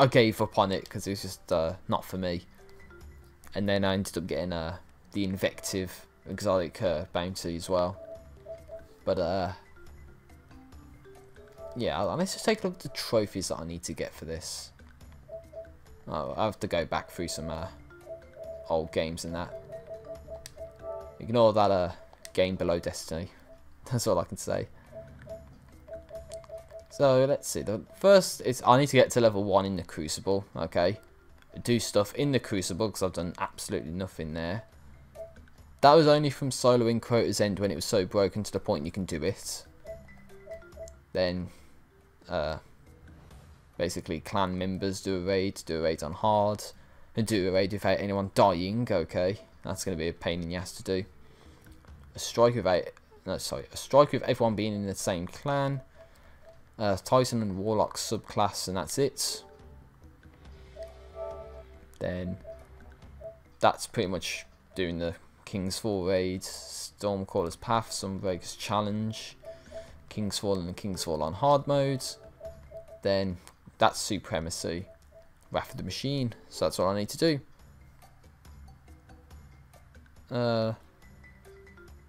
S1: gave up on it because it was just not for me. And then I ended up getting the Invective exotic bounty as well. But yeah, let's just take a look at the trophies that I need to get for this. Oh, I have to go back through some old games and that. Ignore that game below Destiny. That's all I can say. So let's see. The first is I need to get to level 1 in the Crucible. Okay, do stuff in the Crucible because I've done absolutely nothing there. That was only from soloing Crota's End when it was so broken to the point you can do it. Then basically clan members do a raid on hard, and do a raid without anyone dying. Okay, that's going to be a pain in the ass to do. A strike with everyone being in the same clan. Titan and Warlock subclass, and that's it. Then that's pretty much doing the King's Fall raid, Stormcaller's Path, Sunbreaker's Challenge, King's Fall and King's Fall on hard modes. Then that's Supremacy, Wrath of the Machine. So that's all I need to do.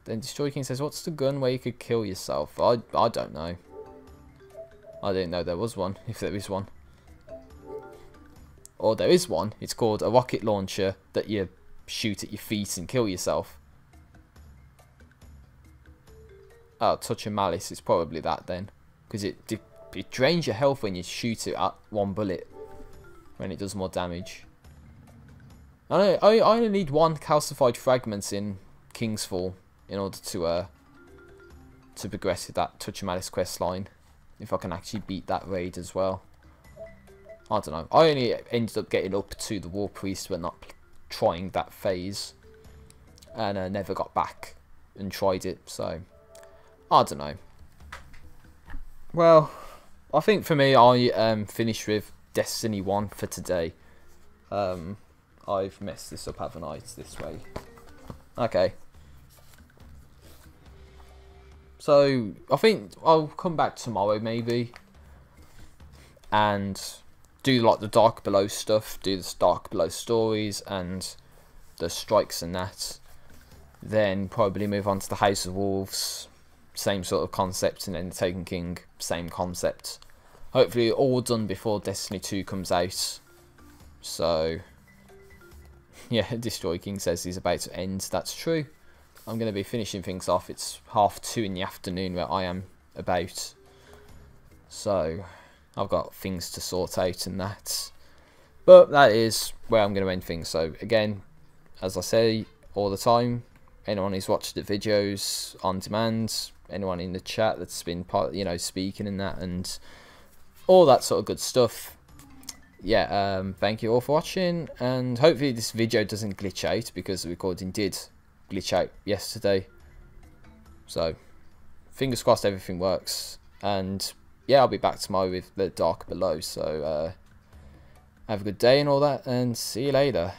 S1: Then Destroy King says, what's the gun where you could kill yourself? I don't know. I didn't know there was one, if there is one. Or there is one. It's called a rocket launcher that you shoot at your feet and kill yourself. Oh, Touch of Malice is probably that then. Because it drains your health when you shoot it at one bullet. When it does more damage. I only need 1 calcified fragments in King's Fall in order to progress with that Touch of Malice quest line. If I can actually beat that raid as well. I don't know. I only ended up getting up to the War Priest but not trying that phase. And I never got back and tried it. So, I don't know. Well, I think for me, I finished with Destiny 1 for today. I've messed this up, haven't I? It's this way. Okay. So, I think I'll come back tomorrow, maybe. And do like the Dark Below stuff. Do the Dark Below stories and the strikes and that. Then probably move on to the House of Wolves. Same sort of concept. And then the Taken King, same concept. hopefully all done before Destiny 2 comes out. So yeah, Destroy King says he's about to end. That's true. I'm going to be finishing things off. It's 2:30 in the afternoon where I am about. So I've got things to sort out and that. But that is where I'm going to end things. So again, as I say all the time, anyone who's watched the videos on demand, anyone in the chat that's been part, you know, speaking and that and all that sort of good stuff. Yeah, thank you all for watching, and hopefully this video doesn't glitch out, because the recording did glitch out yesterday. So fingers crossed everything works, and yeah, I'll be back tomorrow with the Dark Below. So have a good day and all that, and see you later.